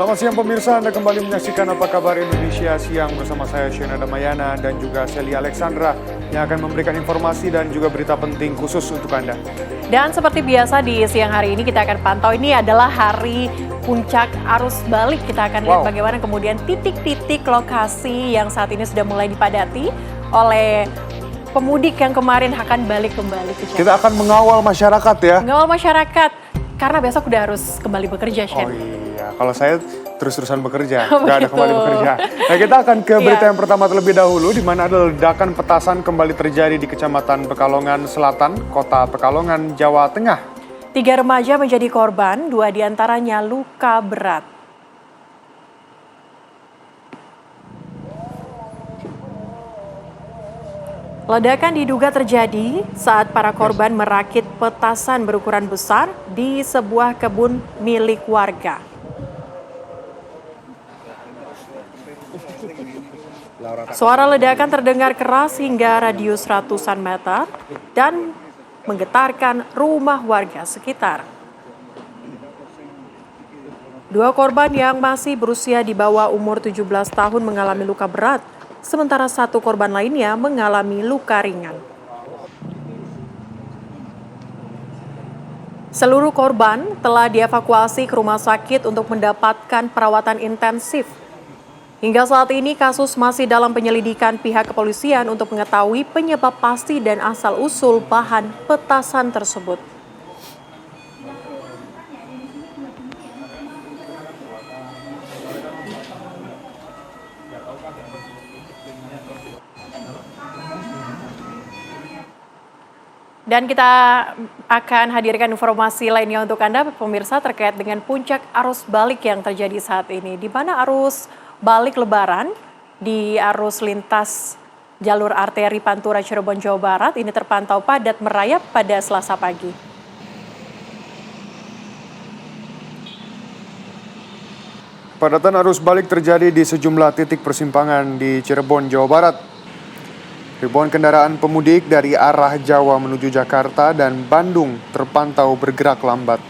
Selamat siang pemirsa, Anda kembali menyaksikan Apa Kabar Indonesia Siang bersama saya Shena Damayana dan juga Sally Alexandra yang akan memberikan informasi dan juga berita penting khusus untuk Anda. Dan seperti biasa di siang hari ini kita akan pantau, ini adalah hari puncak arus balik. Kita akan lihat bagaimana kemudian titik-titik lokasi yang saat ini sudah mulai dipadati oleh pemudik yang kemarin akan balik kembali ke Jakarta. Kita akan mengawal masyarakat ya. Mengawal masyarakat, karena besok udah harus kembali bekerja, Shen. Oh iya, kalau saya terus-terusan bekerja, nggak ada kembali bekerja. Nah, kita akan ke berita yang pertama terlebih dahulu, di mana ada ledakan petasan kembali terjadi di Kecamatan Pekalongan Selatan, Kota Pekalongan, Jawa Tengah. 3 remaja menjadi korban, 2 diantaranya luka berat. Ledakan diduga terjadi saat para korban merakit petasan berukuran besar di sebuah kebun milik warga. Suara ledakan terdengar keras hingga radius ratusan meter dan menggetarkan rumah warga sekitar. 2 korban yang masih berusia di bawah umur 17 tahun mengalami luka berat, sementara 1 korban lainnya mengalami luka ringan. Seluruh korban telah dievakuasi ke rumah sakit untuk mendapatkan perawatan intensif. Hingga saat ini kasus masih dalam penyelidikan pihak kepolisian untuk mengetahui penyebab pasti dan asal-usul bahan petasan tersebut. Dan kita akan hadirkan informasi lainnya untuk Anda, pemirsa, terkait dengan puncak arus balik yang terjadi saat ini. Di mana arus balik lebaran di arus lintas jalur arteri Pantura Cirebon, Jawa Barat ini terpantau padat merayap pada Selasa pagi. Padatan arus balik terjadi di sejumlah titik persimpangan di Cirebon, Jawa Barat. Ribuan kendaraan pemudik dari arah Jawa menuju Jakarta dan Bandung terpantau bergerak lambat.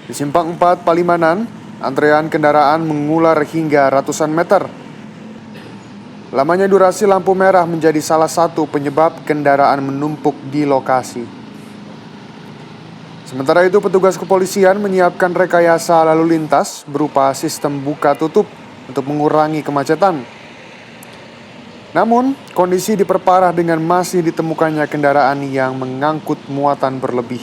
Di Simpang 4 Palimanan, antrean kendaraan mengular hingga ratusan meter. Lamanya durasi lampu merah menjadi salah satu penyebab kendaraan menumpuk di lokasi. Sementara itu, petugas kepolisian menyiapkan rekayasa lalu lintas berupa sistem buka tutup untuk mengurangi kemacetan. Namun, kondisi diperparah dengan masih ditemukannya kendaraan yang mengangkut muatan berlebih.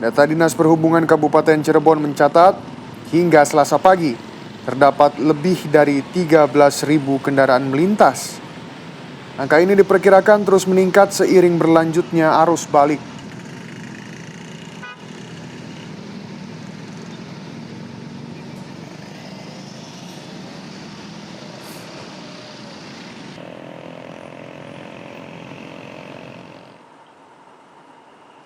Data Dinas Perhubungan Kabupaten Cirebon mencatat, hingga Selasa pagi, terdapat lebih dari 13.000 kendaraan melintas. Angka ini diperkirakan terus meningkat seiring berlanjutnya arus balik.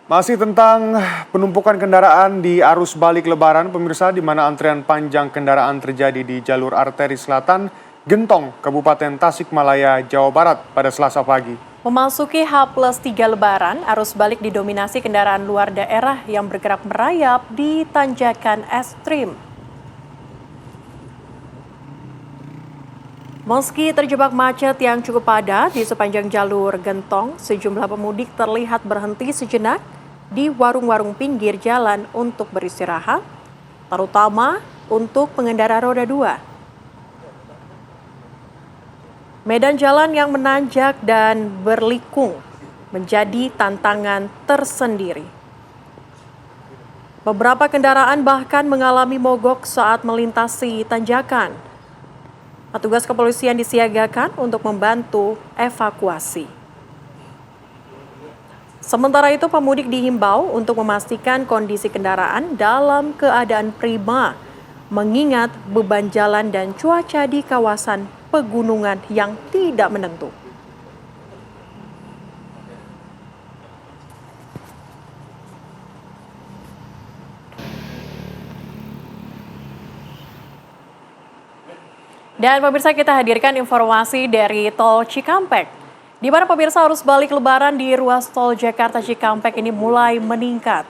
Masih tentang penumpukan kendaraan di arus balik lebaran, pemirsa, di mana antrian panjang kendaraan terjadi di jalur arteri selatan Gentong, Kabupaten Tasikmalaya, Jawa Barat pada Selasa pagi. Memasuki H+3 lebaran, arus balik didominasi kendaraan luar daerah yang bergerak merayap di tanjakan ekstrim. Meski terjebak macet yang cukup padat di sepanjang jalur Gentong, sejumlah pemudik terlihat berhenti sejenak di warung-warung pinggir jalan untuk beristirahat, terutama untuk pengendara roda 2. Medan jalan yang menanjak dan berlikung menjadi tantangan tersendiri. Beberapa kendaraan bahkan mengalami mogok saat melintasi tanjakan. Petugas kepolisian disiagakan untuk membantu evakuasi. Sementara itu, pemudik dihimbau untuk memastikan kondisi kendaraan dalam keadaan prima, mengingat beban jalan dan cuaca di kawasan pegunungan yang tidak menentu. Dan pemirsa, kita hadirkan informasi dari Tol Cikampek, di mana pemirsa arus balik lebaran di ruas tol Jakarta Cikampek ini mulai meningkat.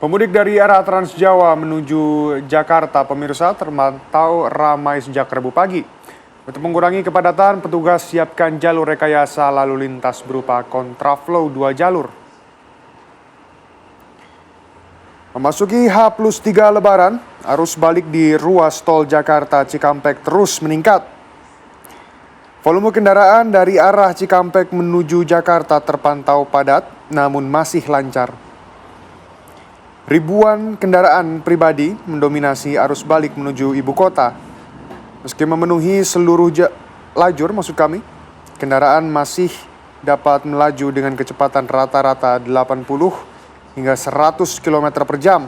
Pemudik dari arah Trans Jawa menuju Jakarta, pemirsa, termantau ramai sejak Rabu pagi. Untuk mengurangi kepadatan, petugas siapkan jalur rekayasa lalu lintas berupa kontraflow 2 jalur. Memasuki H+3 Lebaran, arus balik di ruas tol Jakarta Cikampek terus meningkat. Volume kendaraan dari arah Cikampek menuju Jakarta terpantau padat, namun masih lancar. Ribuan kendaraan pribadi mendominasi arus balik menuju ibu kota. Meski memenuhi seluruh lajur, kendaraan masih dapat melaju dengan kecepatan rata-rata 80 hingga 100 km per jam.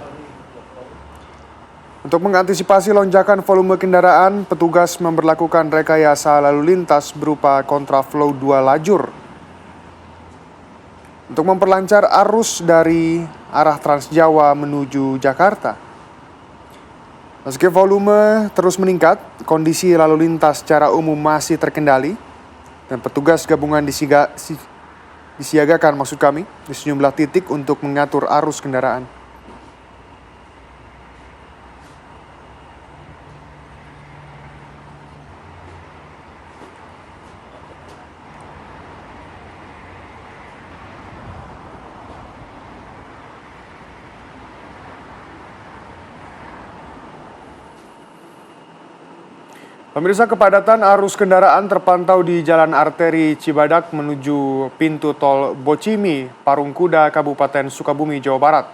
Untuk mengantisipasi lonjakan volume kendaraan, petugas memberlakukan rekayasa lalu lintas berupa kontraflow 2 lajur. Untuk memperlancar arus dari arah Trans Jawa menuju Jakarta. Meski volume terus meningkat, kondisi lalu lintas secara umum masih terkendali dan petugas gabungan disiagakan di sejumlah titik untuk mengatur arus kendaraan. Pemirsa, kepadatan arus kendaraan terpantau di Jalan Arteri Cibadak menuju pintu tol Bocimi, Parungkuda, Kabupaten Sukabumi, Jawa Barat.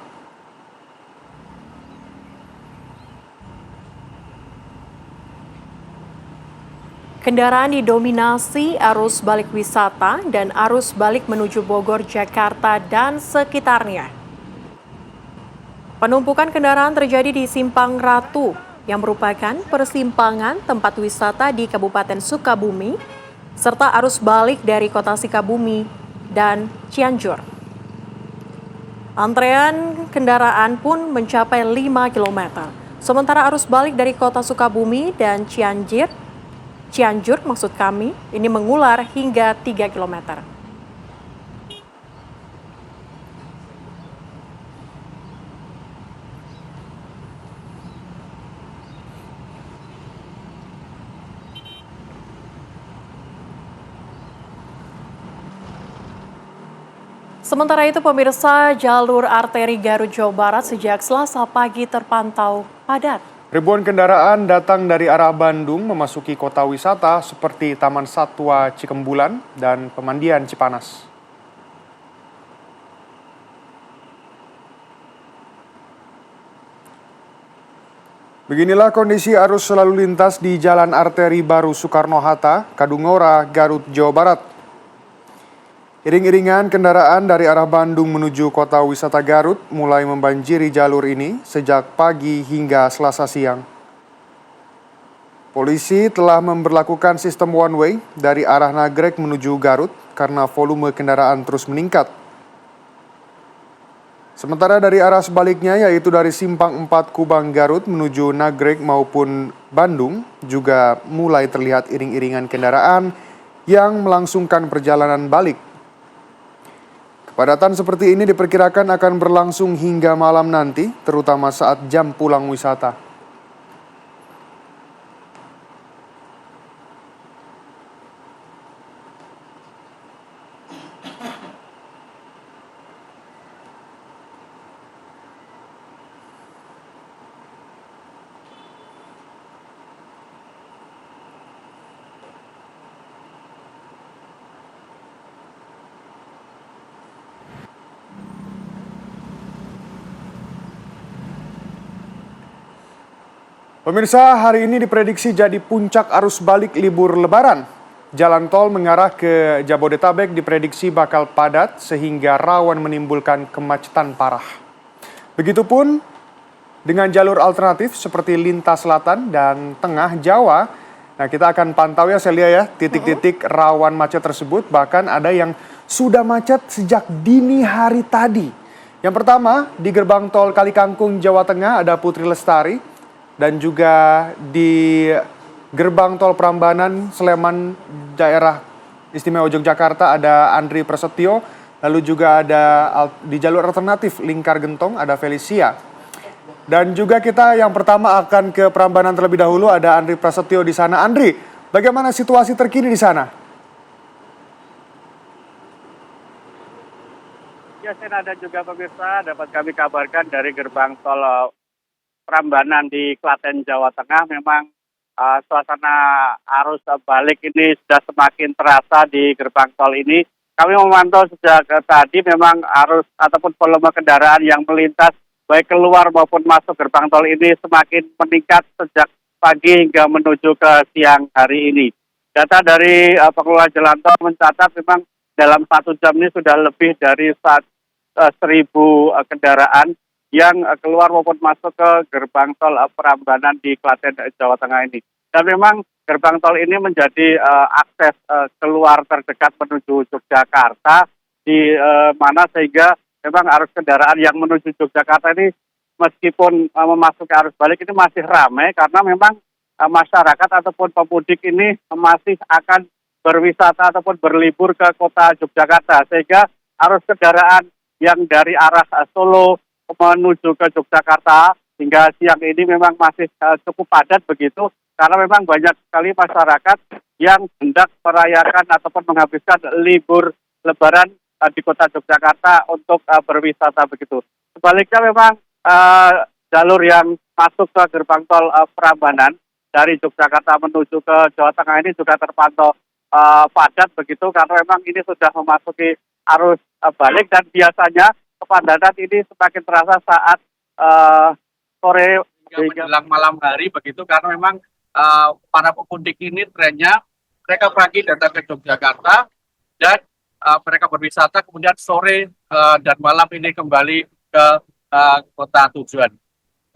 Kendaraan didominasi arus balik wisata dan arus balik menuju Bogor, Jakarta, dan sekitarnya. Penumpukan kendaraan terjadi di Simpang Ratu, yang merupakan persimpangan tempat wisata di Kabupaten Sukabumi, serta arus balik dari kota Sukabumi dan Cianjur. Antrean kendaraan pun mencapai 5 km. Sementara arus balik dari kota Sukabumi dan Cianjur ini mengular hingga 3 km. Sementara itu, pemirsa, jalur arteri Garut, Jawa Barat sejak Selasa pagi terpantau padat. Ribuan kendaraan datang dari arah Bandung memasuki kota wisata seperti Taman Satwa Cikembulan dan Pemandian Cipanas. Beginilah kondisi arus lalu lintas di Jalan Arteri Baru Soekarno-Hatta, Kadungora, Garut, Jawa Barat. Iring-iringan kendaraan dari arah Bandung menuju kota wisata Garut mulai membanjiri jalur ini sejak pagi hingga Selasa siang. Polisi telah memberlakukan sistem one way dari arah Nagrek menuju Garut karena volume kendaraan terus meningkat. Sementara dari arah sebaliknya, yaitu dari Simpang 4 Kubang Garut menuju Nagrek maupun Bandung, juga mulai terlihat iring-iringan kendaraan yang melangsungkan perjalanan balik. Kepadatan seperti ini diperkirakan akan berlangsung hingga malam nanti, terutama saat jam pulang wisata. Pemirsa, hari ini diprediksi jadi puncak arus balik libur Lebaran. Jalan tol mengarah ke Jabodetabek diprediksi bakal padat sehingga rawan menimbulkan kemacetan parah. Begitupun dengan jalur alternatif seperti lintas selatan dan tengah Jawa. Nah, kita akan pantau ya Celia ya, titik-titik rawan macet tersebut. Bahkan ada yang sudah macet sejak dini hari tadi. Yang pertama, di gerbang tol Kalikangkung, Jawa Tengah ada Putri Lestari. Dan juga di gerbang tol Prambanan, Sleman, daerah Istimewa Yogyakarta ada Andri Prasetyo. Lalu juga ada di jalur alternatif Lingkar Gentong ada Felicia. Dan juga kita yang pertama akan ke Prambanan terlebih dahulu, ada Andri Prasetyo di sana. Andri, bagaimana situasi terkini di sana? Ya, Sen, ada juga pemirsa dapat kami kabarkan dari gerbang tol Prambanan di Klaten, Jawa Tengah. Memang suasana arus balik ini sudah semakin terasa di gerbang tol ini. Kami memantau sejak tadi memang arus ataupun volume kendaraan yang melintas baik keluar maupun masuk gerbang tol ini semakin meningkat sejak pagi hingga menuju ke siang hari ini. Data dari pengelola jalan tol mencatat memang dalam 1 jam ini sudah lebih dari 1.000 kendaraan yang keluar maupun masuk ke gerbang tol Prambanan di Klaten, Jawa Tengah ini. Dan memang gerbang tol ini menjadi akses keluar terdekat menuju Yogyakarta, di mana sehingga memang arus kendaraan yang menuju Yogyakarta ini meskipun memasuki arus balik ini masih ramai karena memang masyarakat ataupun pemudik ini masih akan berwisata ataupun berlibur ke kota Yogyakarta, sehingga arus kendaraan yang dari arah Solo menuju ke Yogyakarta hingga siang ini memang masih cukup padat begitu, karena memang banyak sekali masyarakat yang hendak merayakan ataupun menghabiskan libur Lebaran di kota Yogyakarta untuk berwisata begitu. Sebaliknya memang jalur yang masuk ke gerbang tol Prambanan dari Yogyakarta menuju ke Jawa Tengah ini juga terpantau padat begitu, karena memang ini sudah memasuki arus balik, dan biasanya kepadatan ini semakin terasa saat sore hingga menjelang malam hari begitu, karena memang para pemudik ini trennya mereka pagi datang ke Yogyakarta dan mereka berwisata, kemudian sore dan malam ini kembali ke kota tujuan.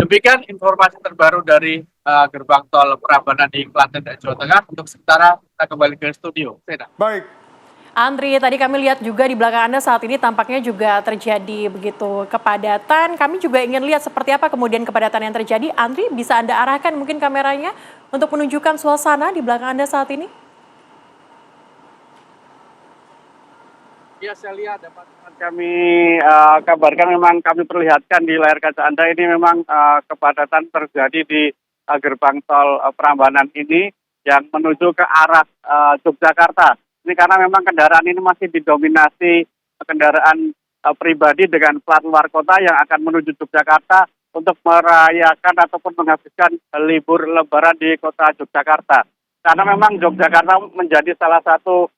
Demikian informasi terbaru dari gerbang tol Prambanan di Klaten, Jawa Tengah. Untuk sementara kita kembali ke studio. Baik. Andri, tadi kami lihat juga di belakang Anda saat ini tampaknya juga terjadi begitu kepadatan. Kami juga ingin lihat seperti apa kemudian kepadatan yang terjadi. Andri, bisa Anda arahkan mungkin kameranya untuk menunjukkan suasana di belakang Anda saat ini? Ya, saya lihat dapat kami kabarkan, memang kami perlihatkan di layar kaca Anda ini memang kepadatan terjadi di gerbang tol Prambanan ini yang menuju ke arah Yogyakarta. Ini karena memang kendaraan ini masih didominasi kendaraan pribadi dengan plat luar kota yang akan menuju Yogyakarta untuk merayakan ataupun menghabiskan libur Lebaran di kota Yogyakarta. Karena memang Yogyakarta menjadi salah satu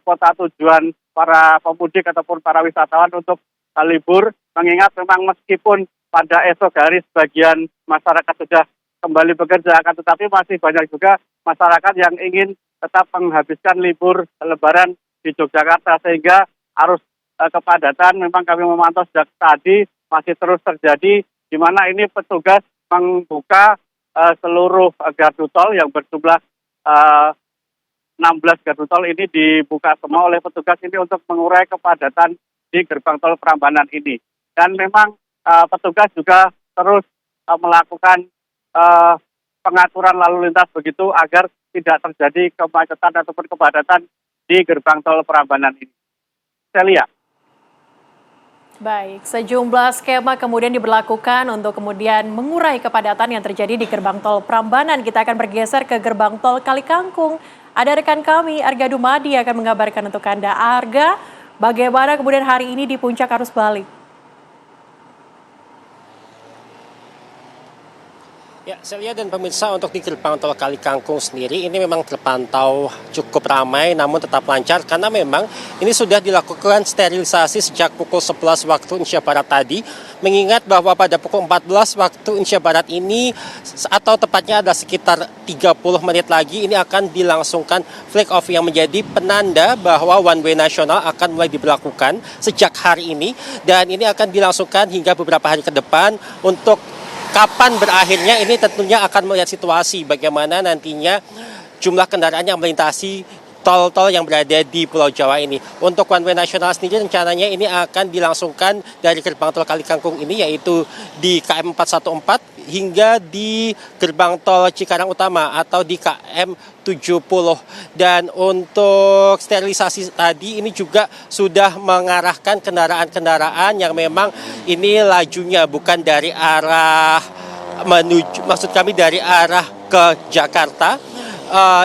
kota tujuan para pemudik ataupun para wisatawan untuk libur, mengingat memang meskipun pada esok hari sebagian masyarakat sudah kembali bekerja, akan tetapi masih banyak juga masyarakat yang ingin tetap menghabiskan libur Lebaran di Yogyakarta, sehingga arus kepadatan memang kami memantau sejak tadi masih terus terjadi, di mana ini petugas membuka seluruh gardu tol yang berjumlah 16 gardu tol ini dibuka semua oleh petugas ini untuk mengurai kepadatan di gerbang tol Prambanan ini. Dan memang petugas juga terus melakukan pengaturan lalu lintas begitu agar tidak terjadi kemacetan ataupun kepadatan di gerbang tol Prambanan ini. Celia. Baik, sejumlah skema kemudian diberlakukan untuk kemudian mengurai kepadatan yang terjadi di gerbang tol Prambanan. Kita akan bergeser ke gerbang tol Kalikangkung. Ada rekan kami, Arga Dumadi, akan mengabarkan untuk Anda. Arga, bagaimana kemudian hari ini di puncak arus balik? Ya, Celia dan pemirsa, untuk di gerbang tol Kalikangkung sendiri ini memang terpantau cukup ramai namun tetap lancar karena memang ini sudah dilakukan sterilisasi sejak pukul 11 waktu Indonesia Barat tadi, mengingat bahwa pada pukul 14 waktu Indonesia Barat ini atau tepatnya ada sekitar 30 menit lagi ini akan dilangsungkan flag off yang menjadi penanda bahwa one way nasional akan mulai diberlakukan sejak hari ini, dan ini akan dilangsungkan hingga beberapa hari ke depan. Untuk kapan berakhirnya ini tentunya akan melihat situasi bagaimana nantinya jumlah kendaraan yang melintasi tol-tol yang berada di Pulau Jawa ini. Untuk one way nasional sendiri rencananya ini akan dilangsungkan dari gerbang tol Kalikangkung ini, yaitu di KM 414 hingga di gerbang tol Cikarang Utama atau di KM 70. Dan untuk sterilisasi tadi ini juga sudah mengarahkan kendaraan-kendaraan yang memang ini lajunya bukan dari arah menuju, maksud kami dari arah ke Jakarta,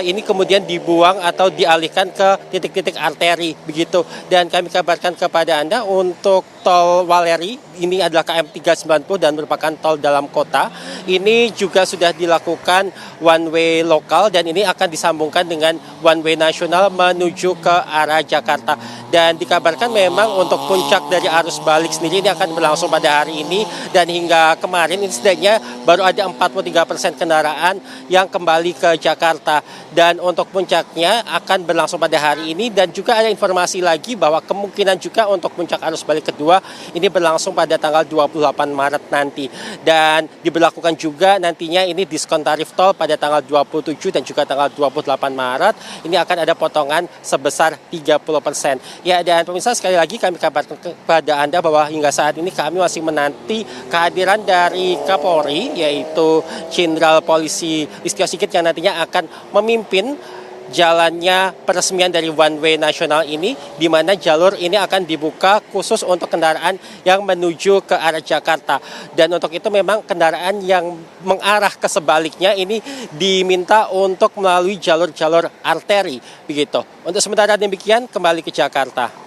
ini kemudian dibuang atau dialihkan ke titik-titik arteri begitu. Dan kami kabarkan kepada Anda untuk tol Waleri ini adalah KM 390 dan merupakan tol dalam kota. Ini juga sudah dilakukan one way lokal dan ini akan disambungkan dengan one way nasional menuju ke arah Jakarta. Dan dikabarkan memang untuk puncak dari arus balik sendiri ini akan berlangsung pada hari ini, dan hingga kemarin ini setidaknya baru ada 43% kendaraan yang kembali ke Jakarta. Dan untuk puncaknya akan berlangsung pada hari ini, dan juga ada informasi lagi bahwa kemungkinan juga untuk puncak arus balik kedua ini berlangsung pada tanggal 28 Maret nanti. Dan diberlakukan juga nantinya ini diskon tarif tol pada tanggal 27 dan juga tanggal 28 Maret. Ini akan ada potongan sebesar 30%. Ya, dan pemirsa, sekali lagi kami kabarkan kepada Anda bahwa hingga saat ini kami masih menanti kehadiran dari Kapolri, yaitu Jenderal Polisi Listio Sigit yang nantinya akan memimpin jalannya peresmian dari one way nasional ini, di mana jalur ini akan dibuka khusus untuk kendaraan yang menuju ke arah Jakarta. Dan untuk itu memang kendaraan yang mengarah ke sebaliknya ini diminta untuk melalui jalur-jalur arteri begitu. Untuk sementara demikian, kembali ke Jakarta.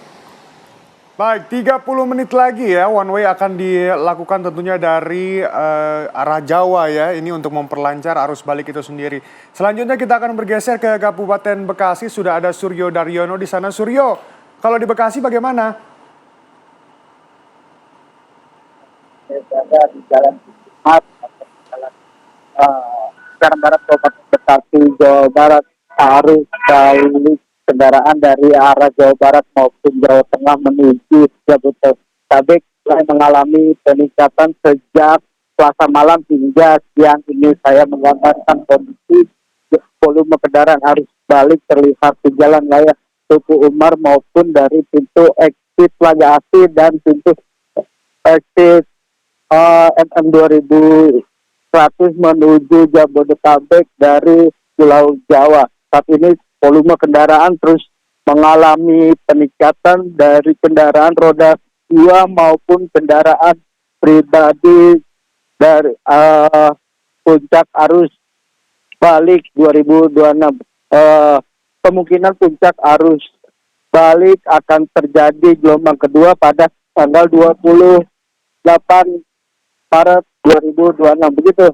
Baik, 30 menit lagi ya one way akan dilakukan tentunya dari arah Jawa ya, ini untuk memperlancar arus balik itu sendiri. Selanjutnya kita akan bergeser ke Kabupaten Bekasi, sudah ada Suryo Daryono di sana. Suryo, kalau di Bekasi bagaimana? Berada di Jalan Jalan Barat Kabupaten Bekasi, Jawa Barat, arus balik kendaraan dari arah Jawa Barat maupun Jawa Tengah menuju Jabodetabek mulai mengalami peningkatan sejak Selasa malam hingga siang ini. Saya menggambarkan kondisi volume kendaraan arus balik terlihat di Jalan Raya Tuku Umar maupun dari pintu exit Plaza Asih dan pintu exit MM 2100 menuju Jabodetabek dari Pulau Jawa. Saat ini volume kendaraan terus mengalami peningkatan dari kendaraan roda 2 maupun kendaraan pribadi dari puncak arus balik 2026. Kemungkinan puncak arus balik akan terjadi gelombang kedua pada tanggal 28 Maret 2026 begitu.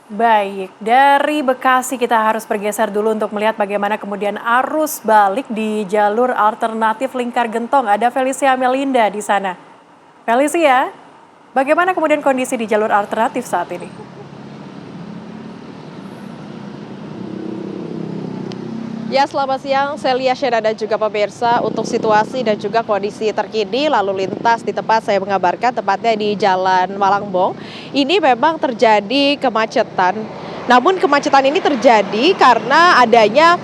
Baik, dari Bekasi kita harus bergeser dulu untuk melihat bagaimana kemudian arus balik di jalur alternatif Lingkar Gentong. Ada Felicia Melinda di sana. Felicia, bagaimana kemudian kondisi di jalur alternatif saat ini? Ya, selamat siang Celia, Syeda dan juga pemirsa. Untuk situasi dan juga kondisi terkini lalu lintas di tempat saya mengabarkan, tepatnya di Jalan Malangbong, ini memang terjadi kemacetan. Namun kemacetan ini terjadi karena adanya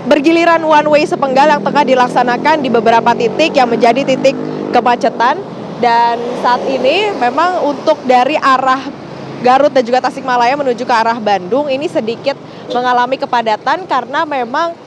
bergiliran one way sepenggal yang tengah dilaksanakan di beberapa titik yang menjadi titik kemacetan. Dan saat ini memang untuk dari arah Garut dan juga Tasikmalaya menuju ke arah Bandung ini sedikit mengalami kepadatan karena memang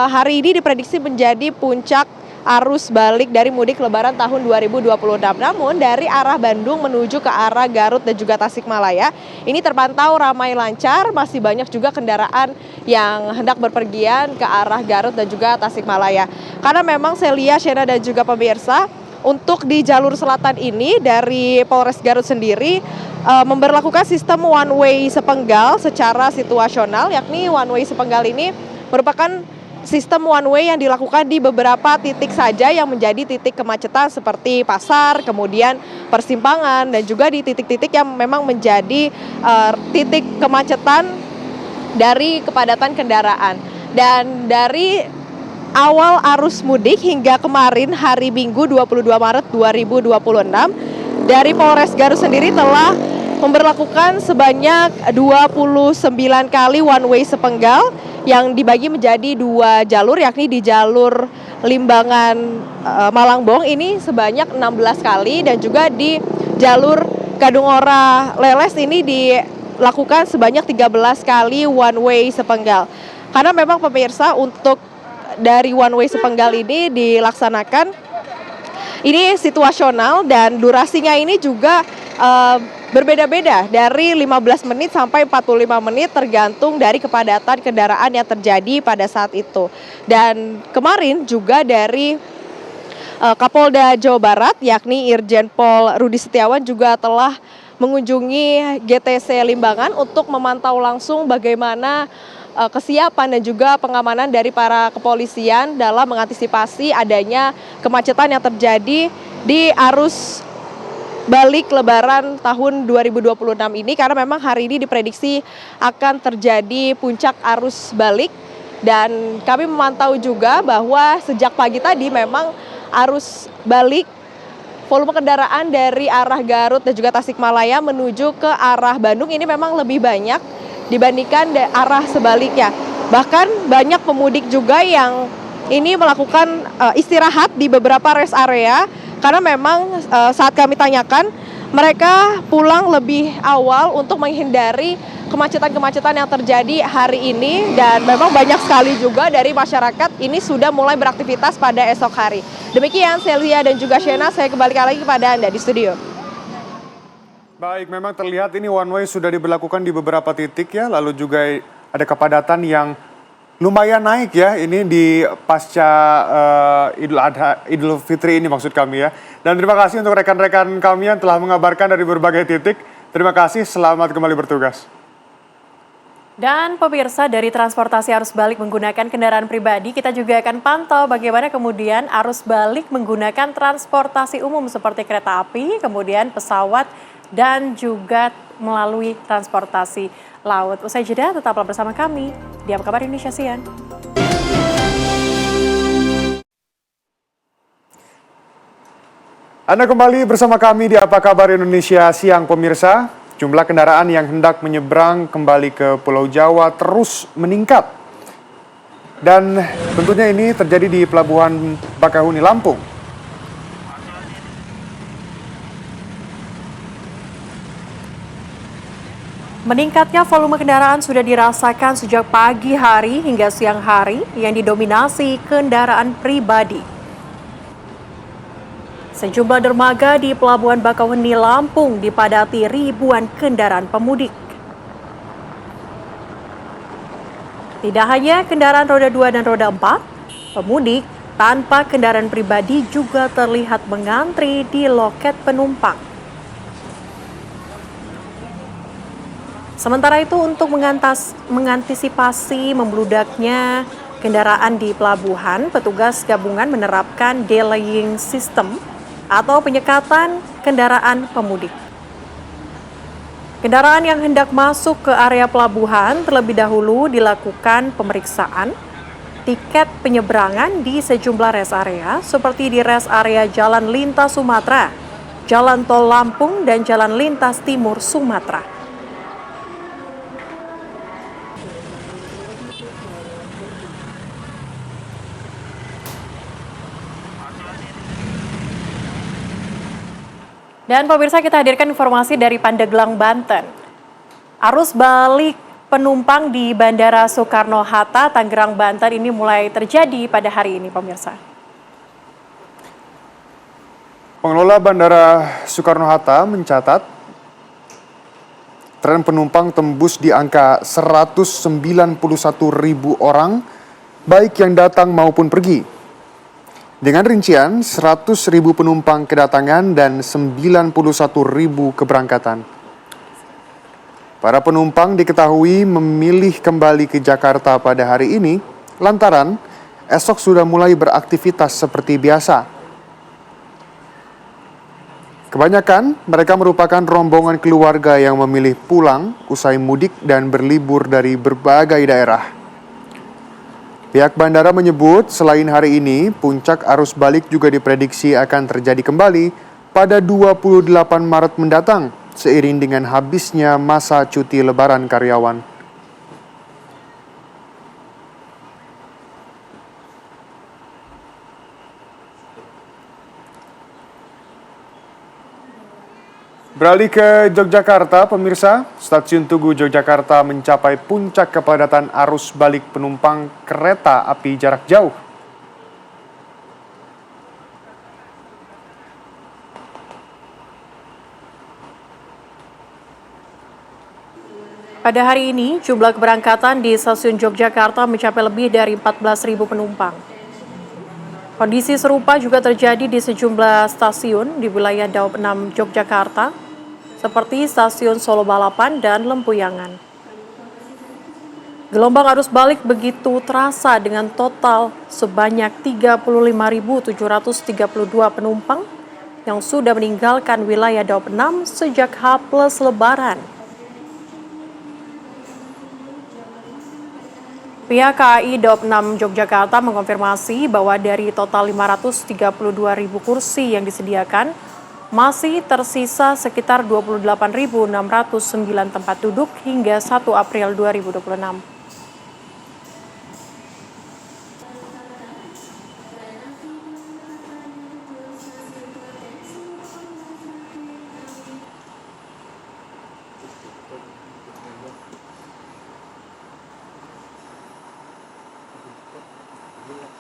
hari ini diprediksi menjadi puncak arus balik dari mudik lebaran tahun 2026. Namun dari arah Bandung menuju ke arah Garut dan juga Tasikmalaya ini terpantau ramai lancar, masih banyak juga kendaraan yang hendak berpergian ke arah Garut dan juga Tasikmalaya. Karena memang Celia, Shena dan juga pemirsa, untuk di jalur selatan ini dari Polres Garut sendiri memberlakukan sistem one way sepenggal secara situasional, yakni one way sepenggal ini merupakan sistem one way yang dilakukan di beberapa titik saja yang menjadi titik kemacetan seperti pasar, kemudian persimpangan, dan juga di titik-titik yang memang menjadi titik kemacetan dari kepadatan kendaraan. Dan dari awal arus mudik hingga kemarin hari Minggu 22 Maret 2026, dari Polres Garut sendiri telah memberlakukan sebanyak 29 kali one way sepenggal yang dibagi menjadi 2 jalur, yakni di jalur Limbangan Malangbong ini sebanyak 16 kali dan juga di jalur Kadungora Leles ini dilakukan sebanyak 13 kali one way sepenggal. Karena memang pemirsa, untuk dari one way sepenggal ini dilaksanakan ini situasional dan durasinya ini juga berbeda-beda dari 15 menit sampai 45 menit tergantung dari kepadatan kendaraan yang terjadi pada saat itu. Dan kemarin juga dari Kapolda Jawa Barat yakni Irjen Pol Rudi Setiawan juga telah mengunjungi GTC Limbangan untuk memantau langsung bagaimana kesiapan dan juga pengamanan dari para kepolisian dalam mengantisipasi adanya kemacetan yang terjadi di arus balik Lebaran tahun 2026 ini, karena memang hari ini diprediksi akan terjadi puncak arus balik. Dan kami memantau juga bahwa sejak pagi tadi memang arus balik volume kendaraan dari arah Garut dan juga Tasikmalaya menuju ke arah Bandung ini memang lebih banyak dibandingkan arah sebaliknya. Bahkan banyak pemudik juga yang ini melakukan istirahat di beberapa rest area, karena memang saat kami tanyakan mereka pulang lebih awal untuk menghindari kemacetan-kemacetan yang terjadi hari ini, dan memang banyak sekali juga dari masyarakat ini sudah mulai beraktivitas pada esok hari. Demikian Celia dan juga Shena, saya kembalikan lagi kepada Anda di studio. Baik, memang terlihat ini one way sudah diberlakukan di beberapa titik ya, lalu juga ada kepadatan yang lumayan naik ya, ini di pasca Idul Fitri ini maksud kami ya. Dan terima kasih untuk rekan-rekan kami yang telah mengabarkan dari berbagai titik. Terima kasih, selamat kembali bertugas. Dan pemirsa, dari transportasi arus balik menggunakan kendaraan pribadi, kita juga akan pantau bagaimana kemudian arus balik menggunakan transportasi umum seperti kereta api, kemudian pesawat, dan juga melalui transportasi laut. Usai jeda, tetaplah bersama kami di Apa Kabar Indonesia Siang. Anda kembali bersama kami di Apa Kabar Indonesia Siang, pemirsa. Jumlah kendaraan yang hendak menyeberang kembali ke Pulau Jawa terus meningkat. Dan tentunya ini terjadi di Pelabuhan Bakahuni, Lampung. Meningkatnya volume kendaraan sudah dirasakan sejak pagi hari hingga siang hari yang didominasi kendaraan pribadi. Sejumlah dermaga di Pelabuhan Bakauheni, Lampung dipadati ribuan kendaraan pemudik. Tidak hanya kendaraan roda 2 dan roda 4, pemudik tanpa kendaraan pribadi juga terlihat mengantri di loket penumpang. Sementara itu, untuk mengantisipasi membludaknya kendaraan di pelabuhan, petugas gabungan menerapkan delaying system atau penyekatan kendaraan pemudik. Kendaraan yang hendak masuk ke area pelabuhan terlebih dahulu dilakukan pemeriksaan tiket penyeberangan di sejumlah rest area seperti di rest area Jalan Lintas Sumatera, Jalan Tol Lampung, dan Jalan Lintas Timur Sumatera. Dan pemirsa, kita hadirkan informasi dari Pandeglang, Banten. Arus balik penumpang di Bandara Soekarno-Hatta, Tangerang, Banten ini mulai terjadi pada hari ini, pemirsa. Pengelola Bandara Soekarno-Hatta mencatat tren penumpang tembus di angka 191.000 orang, baik yang datang maupun pergi. Dengan rincian 100.000 penumpang kedatangan dan 91.000 keberangkatan. Para penumpang diketahui memilih kembali ke Jakarta pada hari ini lantaran esok sudah mulai beraktivitas seperti biasa. Kebanyakan mereka merupakan rombongan keluarga yang memilih pulang usai mudik dan berlibur dari berbagai daerah. Pihak bandara menyebut selain hari ini, puncak arus balik juga diprediksi akan terjadi kembali pada 28 Maret mendatang seiring dengan habisnya masa cuti lebaran karyawan. Beralih ke Yogyakarta, pemirsa, Stasiun Tugu Yogyakarta mencapai puncak kepadatan arus balik penumpang kereta api jarak jauh. Pada hari ini, jumlah keberangkatan di stasiun Yogyakarta mencapai lebih dari 14.000 penumpang. Kondisi serupa juga terjadi di sejumlah stasiun di wilayah Daob 6 Yogyakarta, seperti stasiun Solo Balapan dan Lempuyangan. Gelombang arus balik begitu terasa dengan total sebanyak 35.732 penumpang yang sudah meninggalkan wilayah Daob 6 sejak H+ Lebaran. Pihak KAI Daob 6 Yogyakarta mengonfirmasi bahwa dari total 532.000 kursi yang disediakan, masih tersisa sekitar 28.609 tempat duduk hingga 1 April 2026.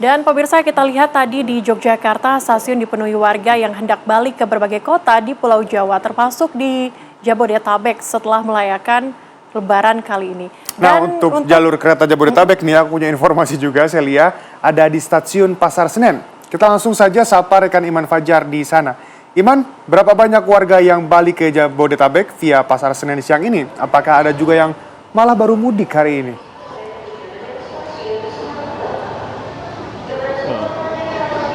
Dan pemirsa, kita lihat tadi di Yogyakarta, stasiun dipenuhi warga yang hendak balik ke berbagai kota di Pulau Jawa, termasuk di Jabodetabek setelah merayakan Lebaran kali ini. Nah, untuk jalur kereta Jabodetabek nih, aku punya informasi juga, Celia, ada di stasiun Pasar Senen. Kita langsung saja sapa rekan Iman Fajar di sana. Iman, berapa banyak warga yang balik ke Jabodetabek via Pasar Senen siang ini? Apakah ada juga yang malah baru mudik hari ini?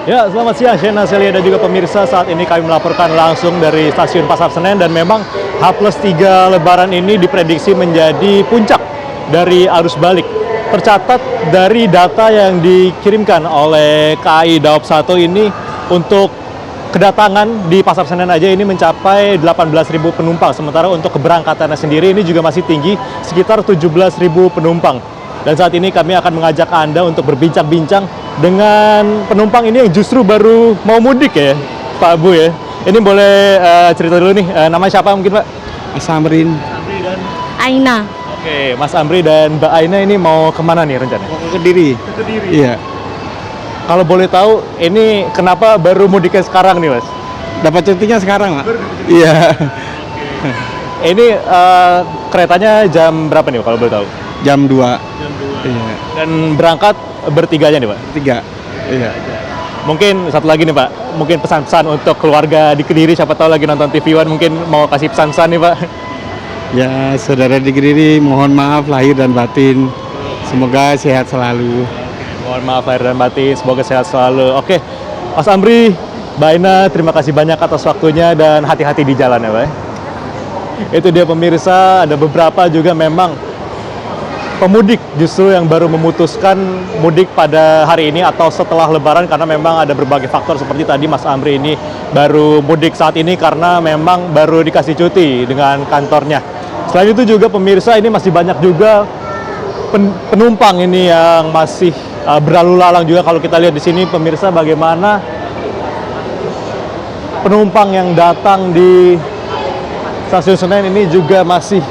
Ya, selamat siang Shena, Celia dan juga pemirsa. Saat ini kami melaporkan langsung dari stasiun Pasar Senen dan memang H+3 Lebaran ini diprediksi menjadi puncak dari arus balik. Tercatat dari data yang dikirimkan oleh KAI Daob 1 ini untuk kedatangan di Pasar Senen aja ini mencapai 18.000 penumpang. Sementara untuk keberangkatannya sendiri ini juga masih tinggi, sekitar 17.000 penumpang. Dan saat ini kami akan mengajak Anda untuk berbincang-bincang dengan penumpang ini yang justru baru mau mudik ya, Pak Bu ya. Ini boleh cerita dulu nih, namanya siapa mungkin Pak? Mas Amrin. Amri dan Aina. Oke, Mas Amri dan Mbak Aina ini mau kemana nih rencananya? Mau ke Kediri. Ke Kediri. Iya. Kalau boleh tahu, ini kenapa baru mudiknya sekarang nih Mas? Dapat cutinya sekarang, Pak. Iya. Ini keretanya jam berapa nih kalau boleh tahu? Jam 2. Jam 2. Iya. Dan berangkat bertiganya nih Pak? 3. Iya. Mungkin satu lagi nih Pak, mungkin pesan-pesan untuk keluarga di Kediri, siapa tahu lagi nonton TV One, mungkin mau kasih pesan-pesan nih Pak. Ya, saudara di Kediri, mohon maaf lahir dan batin. Semoga sehat selalu. Mohon maaf lahir dan batin, semoga sehat selalu. Oke, Mas Amri, Mbak Aina, terima kasih banyak atas waktunya dan hati-hati di jalan ya Pak. Itu dia pemirsa, ada beberapa juga memang pemudik justru yang baru memutuskan mudik pada hari ini atau setelah Lebaran karena memang ada berbagai faktor seperti tadi Mas Amri ini baru mudik saat ini karena memang baru dikasih cuti dengan kantornya. Selain itu juga pemirsa ini masih banyak juga penumpang ini yang masih berlalu lalang juga. Kalau kita lihat di sini pemirsa bagaimana penumpang yang datang di stasiun Senen ini juga masih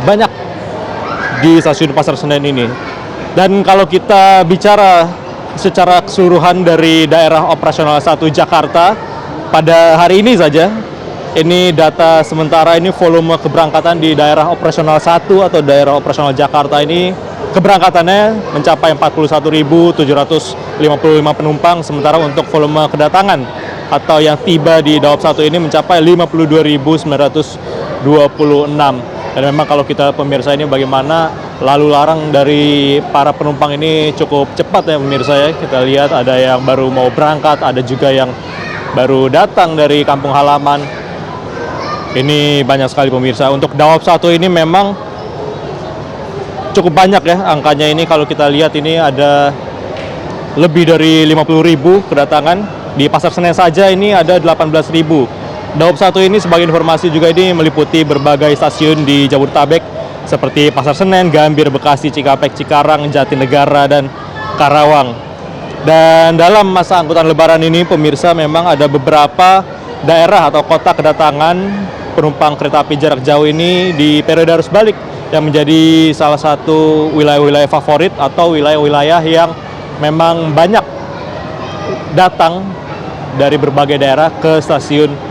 banyak di stasiun Pasar Senen ini. Dan kalau kita bicara secara keseluruhan dari daerah operasional 1 Jakarta, pada hari ini saja, ini data sementara ini volume keberangkatan di daerah operasional 1 atau daerah operasional Jakarta ini keberangkatannya mencapai 41.755 penumpang, sementara untuk volume kedatangan atau yang tiba di Daob 1 ini mencapai 52.926. Dan memang kalau kita pemirsa ini bagaimana lalu larang dari para penumpang ini cukup cepat ya pemirsa ya. Kita lihat ada yang baru mau berangkat, ada juga yang baru datang dari kampung halaman. Ini banyak sekali pemirsa. Untuk Daob 1 ini memang cukup banyak ya angkanya ini. Kalau kita lihat ini ada lebih dari 50.000 kedatangan. Di Pasar Senen saja ini ada 18.000. Daop 1 ini sebagai informasi juga ini meliputi berbagai stasiun di Jabodetabek seperti Pasar Senen, Gambir, Bekasi, Cikampek, Cikarang, Jatinegara, dan Karawang. Dan dalam masa angkutan lebaran ini pemirsa memang ada beberapa daerah atau kota kedatangan penumpang kereta api jarak jauh ini di periode arus balik yang menjadi salah satu wilayah-wilayah favorit atau wilayah-wilayah yang memang banyak datang dari berbagai daerah ke stasiun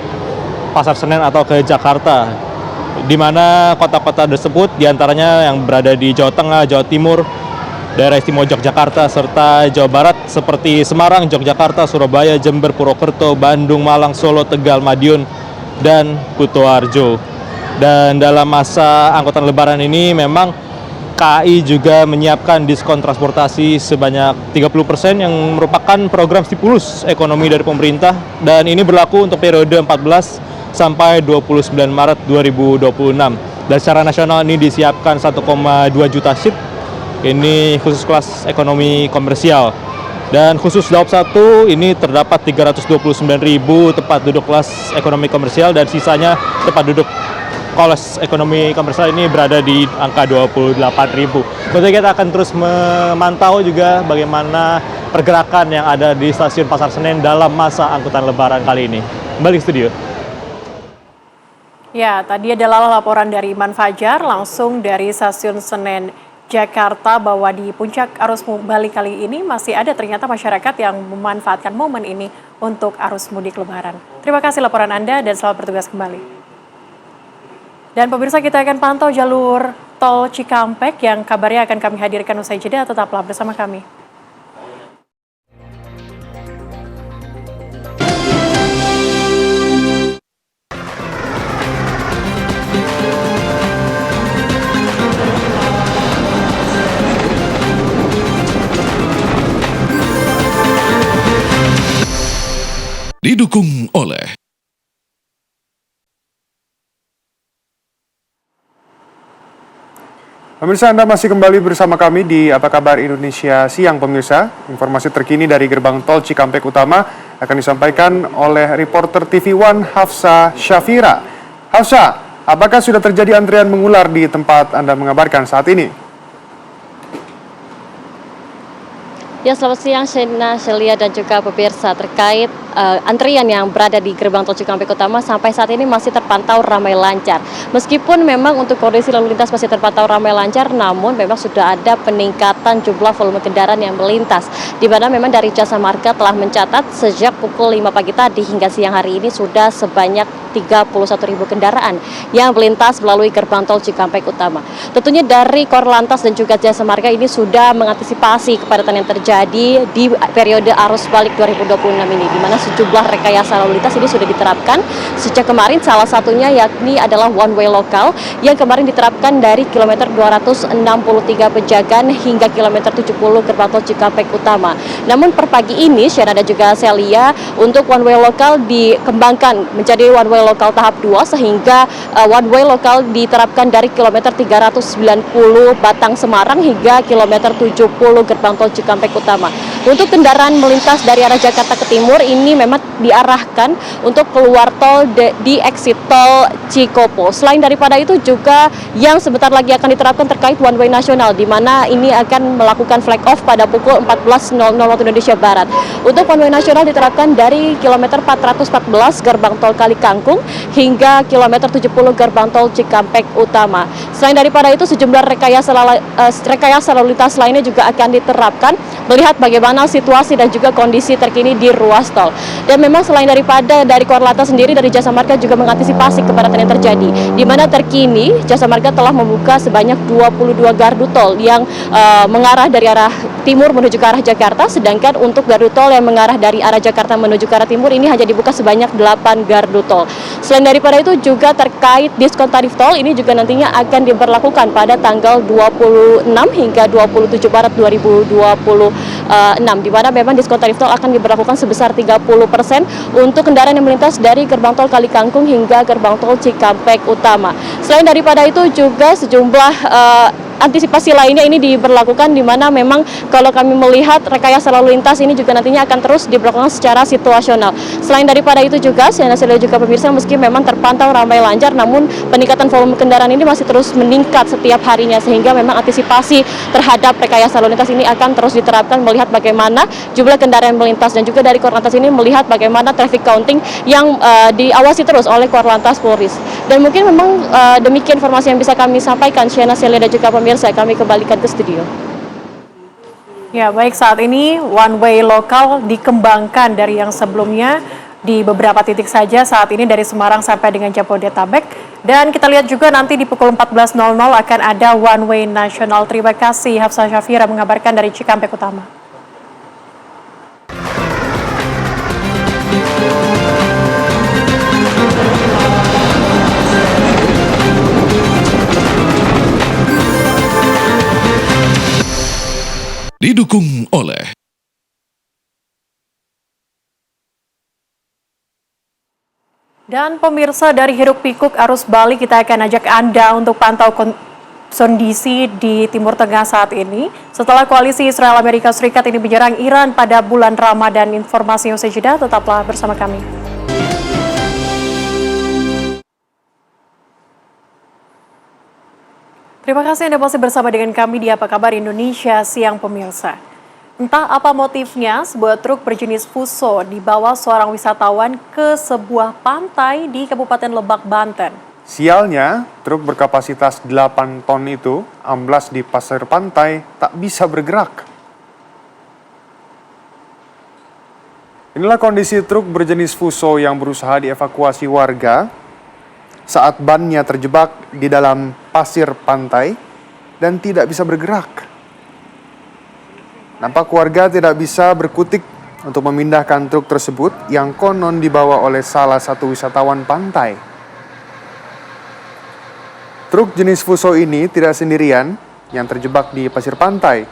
Pasar Senen atau ke Jakarta, di mana kota-kota tersebut diantaranya yang berada di Jawa Tengah, Jawa Timur, daerah istimewa Yogyakarta, serta Jawa Barat seperti Semarang, Yogyakarta, Surabaya, Jember, Purwokerto, Bandung, Malang, Solo, Tegal, Madiun, dan Kutoarjo. Dan dalam masa angkutan lebaran ini memang KAI juga menyiapkan diskon transportasi sebanyak 30% yang merupakan program stimulus ekonomi dari pemerintah, dan ini berlaku untuk periode 14 sampai 29 Maret 2026. Dan secara nasional ini disiapkan 1,2 juta seat, ini khusus kelas ekonomi komersial. Dan khusus Daop 1 ini terdapat 329.000 tempat duduk kelas ekonomi komersial, dan sisanya tempat duduk kelas ekonomi komersial ini berada di angka 28.000. Tentunya kita akan terus memantau juga bagaimana pergerakan yang ada di stasiun Pasar Senen dalam masa angkutan lebaran kali ini. Kembali ke studio. Ya, tadi adalah laporan dari Iman Fajar langsung dari stasiun Senen Jakarta bahwa di puncak arus balik kali ini masih ada ternyata masyarakat yang memanfaatkan momen ini untuk arus mudik lebaran. Terima kasih laporan Anda dan selamat bertugas kembali. Dan pemirsa, kita akan pantau jalur tol Cikampek yang kabarnya akan kami hadirkan usai jeda. Tetaplah bersama kami. Didukung oleh Pemirsa, Anda masih kembali bersama kami di Apa Kabar Indonesia Siang, pemirsa. Informasi terkini dari gerbang tol Cikampek Utama akan disampaikan oleh reporter TV One Hafsa Syafira. Hafsa, apakah sudah terjadi antrian mengular di tempat Anda mengabarkan saat ini? Ya, selamat siang Shena, Celia, dan juga pemirsa. Terkait antrian yang berada di gerbang tol Cikampek Utama sampai saat ini masih terpantau ramai lancar. Meskipun memang untuk kondisi lalu lintas masih terpantau ramai lancar, namun memang sudah ada peningkatan jumlah volume kendaraan yang melintas. Di mana memang dari Jasa Marga telah mencatat sejak pukul 5 pagi tadi hingga siang hari ini sudah sebanyak 31.000 kendaraan yang melintas melalui gerbang tol Cikampek Utama. Tentunya dari Korlantas dan juga Jasa Marga ini sudah mengantisipasi kepadatan yang terjadi di periode arus balik 2026 ini, di mana sejumlah rekayasa lalu lintas ini sudah diterapkan sejak kemarin. Salah satunya yakni adalah one way lokal yang kemarin diterapkan dari kilometer 263 Pejagan hingga kilometer 70 gerbang tol Cikampek Utama. Namun per pagi ini, Syara dan juga Celia, untuk one way lokal dikembangkan menjadi one way lokal tahap 2 sehingga one way lokal diterapkan dari kilometer 390 Batang Semarang hingga kilometer 70 gerbang tol Cikampek Utama. Untuk kendaraan melintas dari arah Jakarta ke timur ini memang diarahkan untuk keluar tol di exit tol Cikopo. Selain daripada itu juga yang sebentar lagi akan diterapkan terkait one way nasional, di mana ini akan melakukan flag off pada pukul 14.00 waktu Indonesia Barat. Untuk one way nasional diterapkan dari kilometer 414 gerbang tol Kalikangkung hingga kilometer 70 gerbang tol Cikampek Utama. Selain daripada itu, sejumlah rekayasa lalu lintas lainnya juga akan diterapkan melihat bagaimana situasi dan juga kondisi terkini di ruas tol. Dan memang selain daripada dari Korlantas sendiri, dari Jasa Marga juga mengantisipasi kepadatan yang terjadi, di mana terkini Jasa Marga telah membuka sebanyak 22 gardu tol yang mengarah dari arah timur menuju ke arah Jakarta, sedangkan untuk gardu tol yang mengarah dari arah Jakarta menuju ke arah timur ini hanya dibuka sebanyak 8 gardu tol. Selain daripada itu juga terkait diskon tarif tol ini juga nantinya akan diberlakukan pada tanggal 26 hingga 27 Maret 2026, di mana memang diskon tarif tol akan diberlakukan sebesar 30% untuk kendaraan yang melintas dari gerbang tol Kalikangkung hingga gerbang tol Cikampek Utama. Selain daripada itu juga sejumlah antisipasi lainnya ini diberlakukan, di mana memang kalau kami melihat rekayasa lalu lintas ini juga nantinya akan terus diberlakukan secara situasional. Selain daripada itu juga, Siana juga pemirsa, meski memang terpantau ramai lancar, namun peningkatan volume kendaraan ini masih terus meningkat setiap harinya, sehingga memang antisipasi terhadap rekayasa lalu lintas ini akan terus diterapkan, melihat bagaimana jumlah kendaraan yang melintas, dan juga dari Korlantas ini melihat bagaimana traffic counting yang diawasi terus oleh Korlantas Polri. Dan mungkin memang demikian informasi yang bisa kami sampaikan, Siana, Celia, dan juga pemirsa. Kami kembalikan ke studio. Ya, baik, saat ini one way lokal dikembangkan dari yang sebelumnya di beberapa titik saja, saat ini dari Semarang sampai dengan Jabodetabek. Dan kita lihat juga nanti di pukul 14.00 akan ada one way nasional. Terima kasih Hafsah Syafira mengabarkan dari Cikampek Utama. Didukung oleh Dan pemirsa, dari hiruk pikuk arus balik kita akan ajak Anda untuk pantau kondisi di Timur Tengah saat ini. Setelah koalisi Israel Amerika Serikat ini menyerang Iran pada bulan Ramadan. Informasi usai jeda, tetaplah bersama kami. Terima kasih Anda masih bersama dengan kami di Apa Kabar Indonesia Siang, pemirsa. Entah apa motifnya, sebuah truk berjenis Fuso dibawa seorang wisatawan ke sebuah pantai di Kabupaten Lebak, Banten. Sialnya, truk berkapasitas 8 ton itu amblas di pasir pantai, tak bisa bergerak. Inilah kondisi truk berjenis Fuso yang berusaha dievakuasi warga saat bannya terjebak di dalam pasir pantai dan tidak bisa bergerak. Nampak warga tidak bisa berkutik untuk memindahkan truk tersebut yang konon dibawa oleh salah satu wisatawan pantai. Truk jenis Fuso ini tidak sendirian yang terjebak di pasir pantai.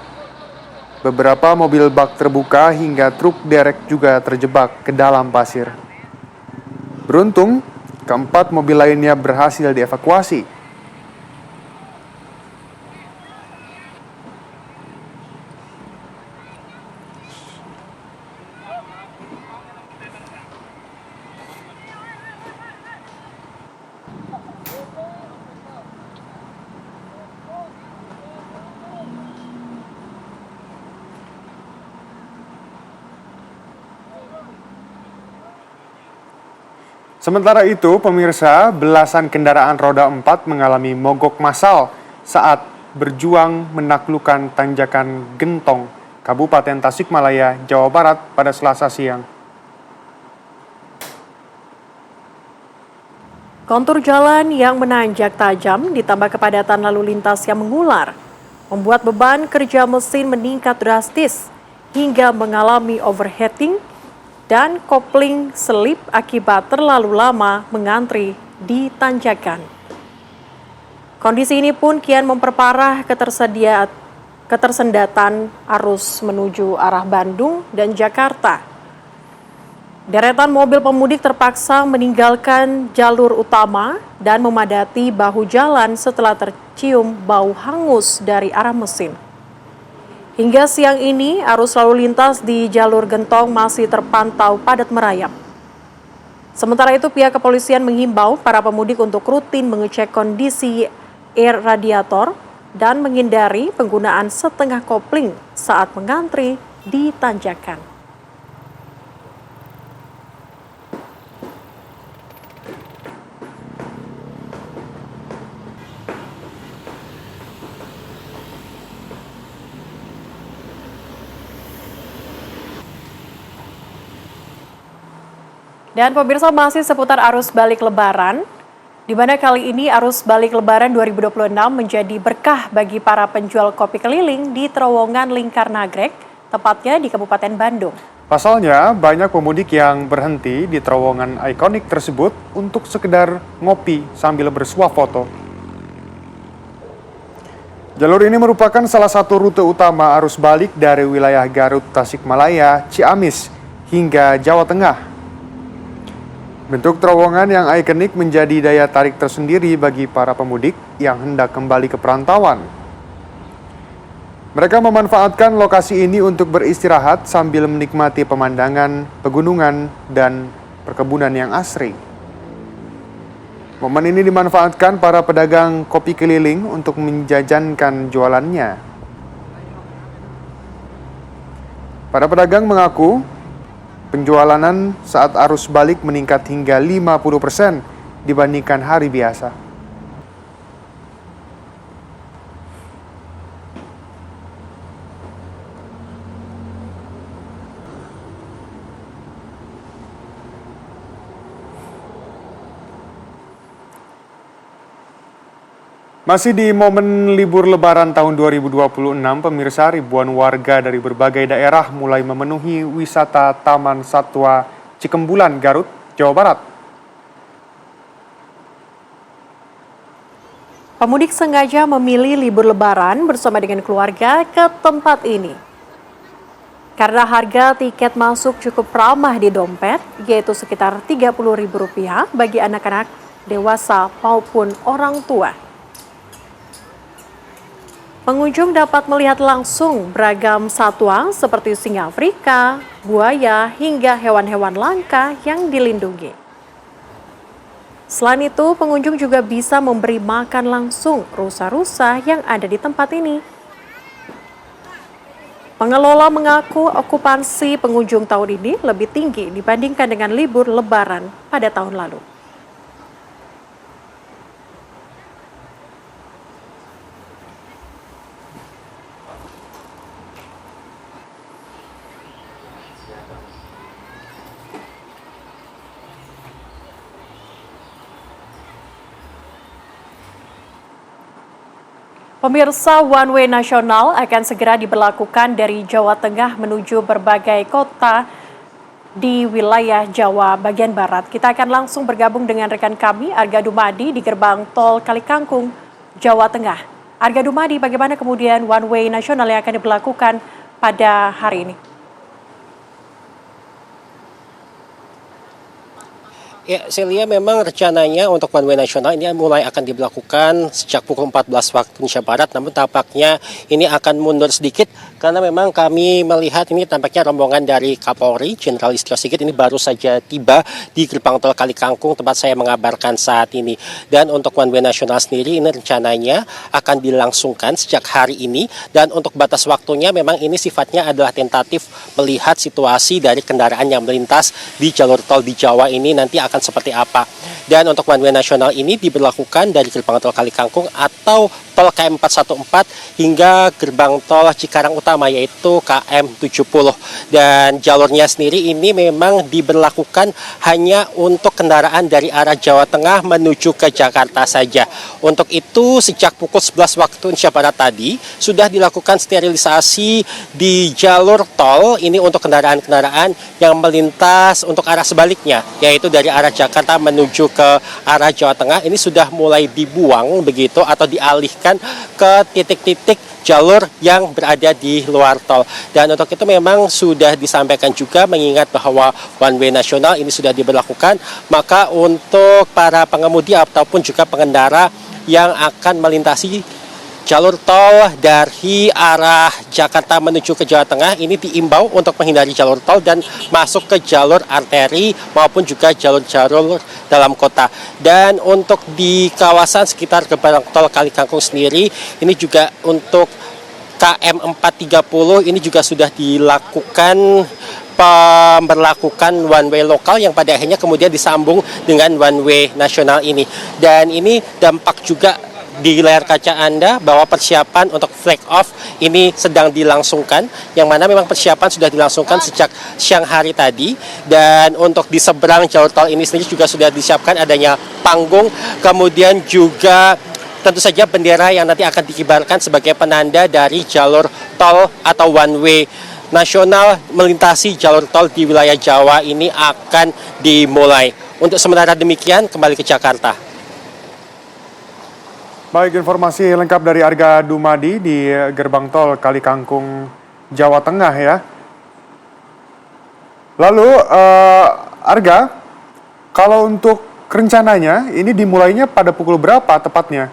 Beberapa mobil bak terbuka hingga truk derek juga terjebak ke dalam pasir. Beruntung, keempat mobil lainnya berhasil dievakuasi. Sementara itu, pemirsa, belasan kendaraan roda 4 mengalami mogok massal saat berjuang menaklukkan tanjakan Gentong, Kabupaten Tasikmalaya, Jawa Barat pada Selasa siang. Kontur jalan yang menanjak tajam ditambah kepadatan lalu lintas yang mengular, membuat beban kerja mesin meningkat drastis hingga mengalami overheating dan kopling selip akibat terlalu lama mengantri di tanjakan. Kondisi ini pun kian memperparah ketersendatan arus menuju arah Bandung dan Jakarta. Deretan mobil pemudik terpaksa meninggalkan jalur utama dan memadati bahu jalan setelah tercium bau hangus dari arah mesin. Hingga siang ini, arus lalu lintas di jalur Gentong masih terpantau padat merayap. Sementara itu, pihak kepolisian menghimbau para pemudik untuk rutin mengecek kondisi air radiator dan menghindari penggunaan setengah kopling saat mengantri di tanjakan. Dan pemirsa, masih seputar arus balik Lebaran, di mana kali ini arus balik Lebaran 2026 menjadi berkah bagi para penjual kopi keliling di terowongan Lingkar Nagrek, tepatnya di Kabupaten Bandung. Pasalnya, banyak pemudik yang berhenti di terowongan ikonik tersebut untuk sekedar ngopi sambil bersuah foto. Jalur ini merupakan salah satu rute utama arus balik dari wilayah Garut, Tasikmalaya, Ciamis, hingga Jawa Tengah. Bentuk terowongan yang ikonik menjadi daya tarik tersendiri bagi para pemudik yang hendak kembali ke perantauan. Mereka memanfaatkan lokasi ini untuk beristirahat sambil menikmati pemandangan, pegunungan, dan perkebunan yang asri. Momen ini dimanfaatkan para pedagang kopi keliling untuk menjajankan jualannya. Para pedagang mengaku penjualan saat arus balik meningkat hingga 50% dibandingkan hari biasa. Masih di momen libur lebaran tahun 2026, pemirsa, ribuan warga dari berbagai daerah mulai memenuhi wisata Taman Satwa Cikembulan, Garut, Jawa Barat. Pemudik sengaja memilih libur lebaran bersama dengan keluarga ke tempat ini. Karena harga tiket masuk cukup ramah di dompet, yaitu sekitar Rp30.000 bagi anak-anak, dewasa maupun orang tua. Pengunjung dapat melihat langsung beragam satwa seperti singa Afrika, buaya, hingga hewan-hewan langka yang dilindungi. Selain itu, pengunjung juga bisa memberi makan langsung rusa-rusa yang ada di tempat ini. Pengelola mengaku okupansi pengunjung tahun ini lebih tinggi dibandingkan dengan libur lebaran pada tahun lalu. Pemirsa, one way nasional akan segera diberlakukan dari Jawa Tengah menuju berbagai kota di wilayah Jawa bagian Barat. Kita akan langsung bergabung dengan rekan kami, Arga Dumadi, di gerbang tol Kalikangkung, Jawa Tengah. Arga Dumadi, bagaimana kemudian one way nasional yang akan diberlakukan pada hari ini? Ya, Celia, memang rencananya untuk one way nasional ini mulai akan diberlakukan sejak pukul 14 waktu Indonesia Barat, namun tampaknya ini akan mundur sedikit karena memang kami melihat ini tampaknya rombongan dari Kapolri Jenderal Listio Sigit ini baru saja tiba di gerbang tol Kalikangkung tempat saya mengabarkan saat ini. Dan untuk one way nasional sendiri ini rencananya akan dilangsungkan sejak hari ini, dan untuk batas waktunya memang ini sifatnya adalah tentatif melihat situasi dari kendaraan yang melintas di jalur tol di Jawa ini nanti akan seperti apa. Dan untuk one way nasional ini diberlakukan dari gerbang tol Kalikangkung atau tol KM 414 hingga gerbang tol Cikarang Utama, yaitu KM 70. Dan jalurnya sendiri ini memang diberlakukan hanya untuk kendaraan dari arah Jawa Tengah menuju ke Jakarta saja. Untuk itu sejak pukul 11 waktu Indonesia Barat tadi sudah dilakukan sterilisasi di jalur tol ini untuk kendaraan-kendaraan yang melintas untuk arah sebaliknya, yaitu dari arah Jakarta menuju ke arah Jawa Tengah. Ini sudah mulai dibuang begitu atau dialihkan ke titik-titik jalur yang berada di luar tol. Dan untuk itu memang sudah disampaikan juga mengingat bahwa one way nasional ini sudah diberlakukan, maka untuk para pengemudi ataupun juga pengendara yang akan melintasi jalur tol dari arah Jakarta menuju ke Jawa Tengah ini diimbau untuk menghindari jalur tol dan masuk ke jalur arteri maupun juga jalur-jalur dalam kota. Dan untuk di kawasan sekitar gerbang tol Kalikangkung sendiri ini juga untuk KM 430 ini juga sudah dilakukan pemberlakukan one way lokal yang pada akhirnya kemudian disambung dengan one way nasional ini. Dan ini dampak juga di layar kaca Anda bahwa persiapan untuk flag off ini sedang dilangsungkan, yang mana memang persiapan sudah dilangsungkan sejak siang hari tadi. Dan untuk di seberang jalur tol ini sendiri juga sudah disiapkan adanya panggung, kemudian juga tentu saja bendera yang nanti akan dikibarkan sebagai penanda dari jalur tol atau one way nasional melintasi jalur tol di wilayah Jawa ini akan dimulai. Untuk sementara demikian, kembali ke Jakarta. Baik, informasi lengkap dari Arga Dumadi di gerbang tol Kalikangkung, Jawa Tengah ya. Lalu Arga, kalau untuk rencananya ini dimulainya pada pukul berapa tepatnya?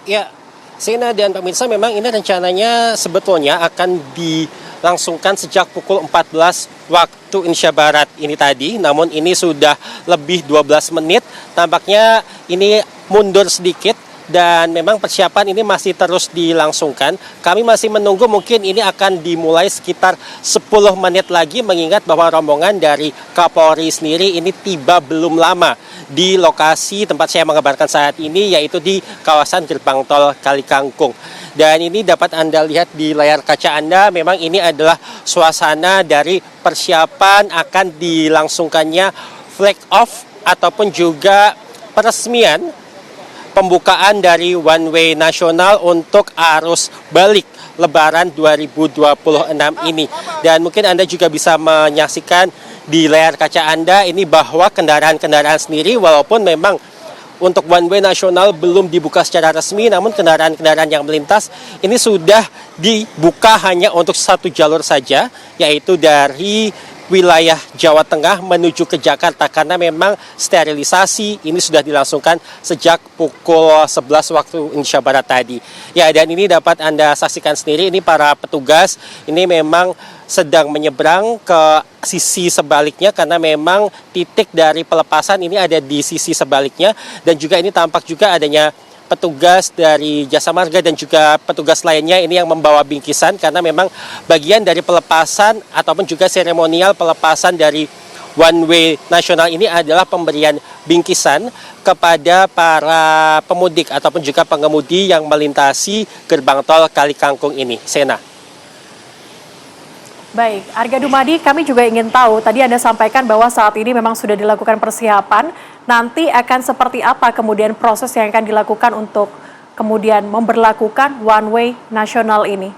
Ya, Sena dan pemirsa, memang ini rencananya sebetulnya akan dilangsungkan sejak pukul 14 waktu Indonesia Barat ini tadi. Namun ini sudah lebih 12 menit. Tampaknya ini mundur sedikit. Dan memang persiapan ini masih terus dilangsungkan. Kami masih menunggu, mungkin ini akan dimulai sekitar 10 menit lagi, mengingat bahwa rombongan dari Kapolri sendiri ini tiba belum lama di lokasi tempat saya mengabarkan saat ini, yaitu di kawasan gerbang tol Kalikangkung. Dan ini dapat Anda lihat di layar kaca Anda, memang ini adalah suasana dari persiapan akan dilangsungkannya flag off ataupun juga peresmian pembukaan dari one way nasional untuk arus balik Lebaran 2026 ini. Dan mungkin Anda juga bisa menyaksikan di layar kaca Anda ini bahwa kendaraan-kendaraan sendiri, walaupun memang untuk one way nasional belum dibuka secara resmi, namun kendaraan-kendaraan yang melintas ini sudah dibuka hanya untuk satu jalur saja, yaitu dari wilayah Jawa Tengah menuju ke Jakarta, karena memang sterilisasi ini sudah dilangsungkan sejak pukul 11 waktu Indonesia Barat tadi. Ya, dan ini dapat Anda saksikan sendiri, ini para petugas ini memang sedang menyeberang ke sisi sebaliknya, karena memang titik dari pelepasan ini ada di sisi sebaliknya. Dan juga ini tampak juga adanya petugas dari Jasa Marga dan juga petugas lainnya ini yang membawa bingkisan, karena memang bagian dari pelepasan ataupun juga seremonial pelepasan dari one way nasional ini adalah pemberian bingkisan kepada para pemudik ataupun juga pengemudi yang melintasi gerbang tol Kalikangkung ini. Sena. Baik, Arga Dumadi, kami juga ingin tahu, tadi Anda sampaikan bahwa saat ini memang sudah dilakukan persiapan, nanti akan seperti apa kemudian proses yang akan dilakukan untuk kemudian memberlakukan one way nasional ini?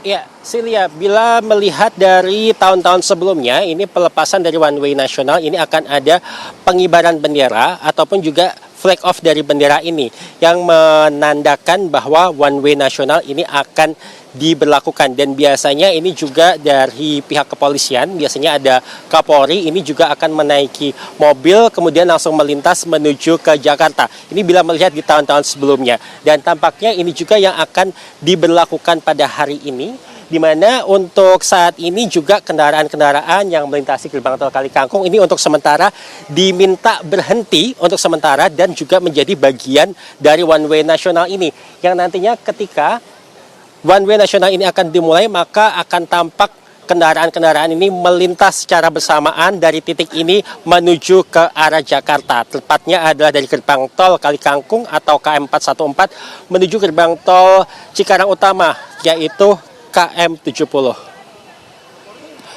Ya, Silia, bila melihat dari tahun-tahun sebelumnya, ini pelepasan dari one way nasional ini akan ada pengibaran bendera ataupun juga flag off dari bendera ini yang menandakan bahwa one way nasional ini akan diberlakukan. Dan biasanya ini juga dari pihak kepolisian, biasanya ada Kapolri, ini juga akan menaiki mobil kemudian langsung melintas menuju ke Jakarta. Ini bila melihat di tahun-tahun sebelumnya. Dan tampaknya ini juga yang akan diberlakukan pada hari ini, di mana untuk saat ini juga kendaraan-kendaraan yang melintasi gerbang tol Kalikangkung ini untuk sementara diminta berhenti untuk sementara dan juga menjadi bagian dari one way nasional ini. Yang nantinya ketika one way nasional ini akan dimulai, maka akan tampak kendaraan-kendaraan ini melintas secara bersamaan dari titik ini menuju ke arah Jakarta. Tepatnya adalah dari gerbang tol Kalikangkung atau KM 414 menuju gerbang tol Cikarang Utama, yaitu KM 70.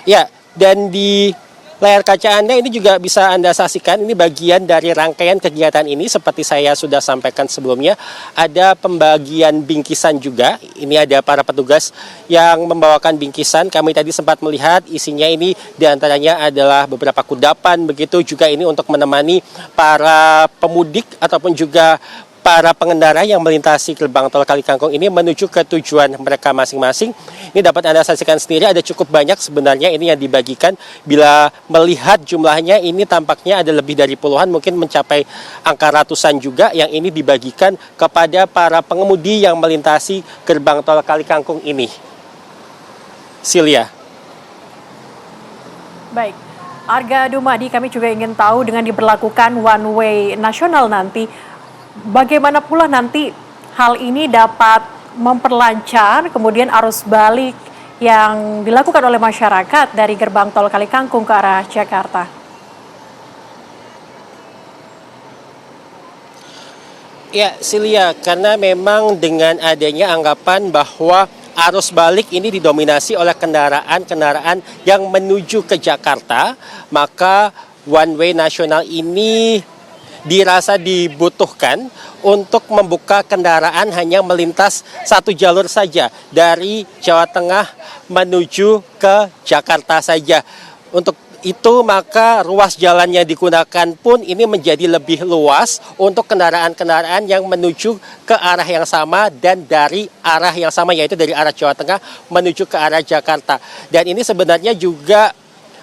Ya, dan di layar kaca Anda ini juga bisa Anda saksikan, ini bagian dari rangkaian kegiatan ini seperti saya sudah sampaikan sebelumnya. Ada pembagian bingkisan juga, ini ada para petugas yang membawakan bingkisan. Kami tadi sempat melihat isinya ini diantaranya adalah beberapa kudapan, begitu juga ini untuk menemani para pemudik ataupun juga para pengendara yang melintasi gerbang tol Kalikangkung ini menuju ke tujuan mereka masing-masing. Ini dapat Anda saksikan sendiri, ada cukup banyak sebenarnya ini yang dibagikan. Bila melihat jumlahnya ini tampaknya ada lebih dari puluhan, mungkin mencapai angka ratusan juga yang ini dibagikan kepada para pengemudi yang melintasi gerbang tol Kalikangkung ini. Silia. Baik, Arga Dumadi, kami juga ingin tahu dengan diberlakukan one way nasional nanti, bagaimana pula nanti hal ini dapat memperlancar kemudian arus balik yang dilakukan oleh masyarakat dari gerbang tol Kalikangkung ke arah Jakarta? Ya, Silia, karena memang dengan adanya anggapan bahwa arus balik ini didominasi oleh kendaraan-kendaraan yang menuju ke Jakarta, maka one way nasional ini dirasa dibutuhkan untuk membuka kendaraan hanya melintas satu jalur saja dari Jawa Tengah menuju ke Jakarta saja. Untuk itu maka ruas jalan yang digunakan pun ini menjadi lebih luas untuk kendaraan-kendaraan yang menuju ke arah yang sama dan dari arah yang sama, yaitu dari arah Jawa Tengah menuju ke arah Jakarta. Dan ini sebenarnya juga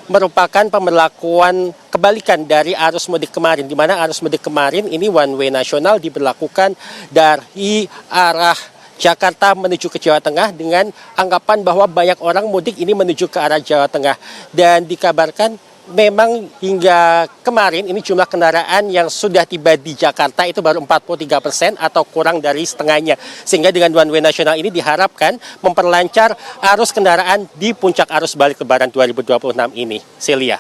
merupakan pemberlakuan kebalikan dari arus mudik kemarin, di mana arus mudik kemarin ini one way nasional diberlakukan dari arah Jakarta menuju ke Jawa Tengah dengan anggapan bahwa banyak orang mudik ini menuju ke arah Jawa Tengah. Dan dikabarkan memang hingga kemarin ini jumlah kendaraan yang sudah tiba di Jakarta itu baru 43% atau kurang dari setengahnya. Sehingga dengan one way nasional ini diharapkan memperlancar arus kendaraan di puncak arus balik Lebaran 2026 ini. Celia.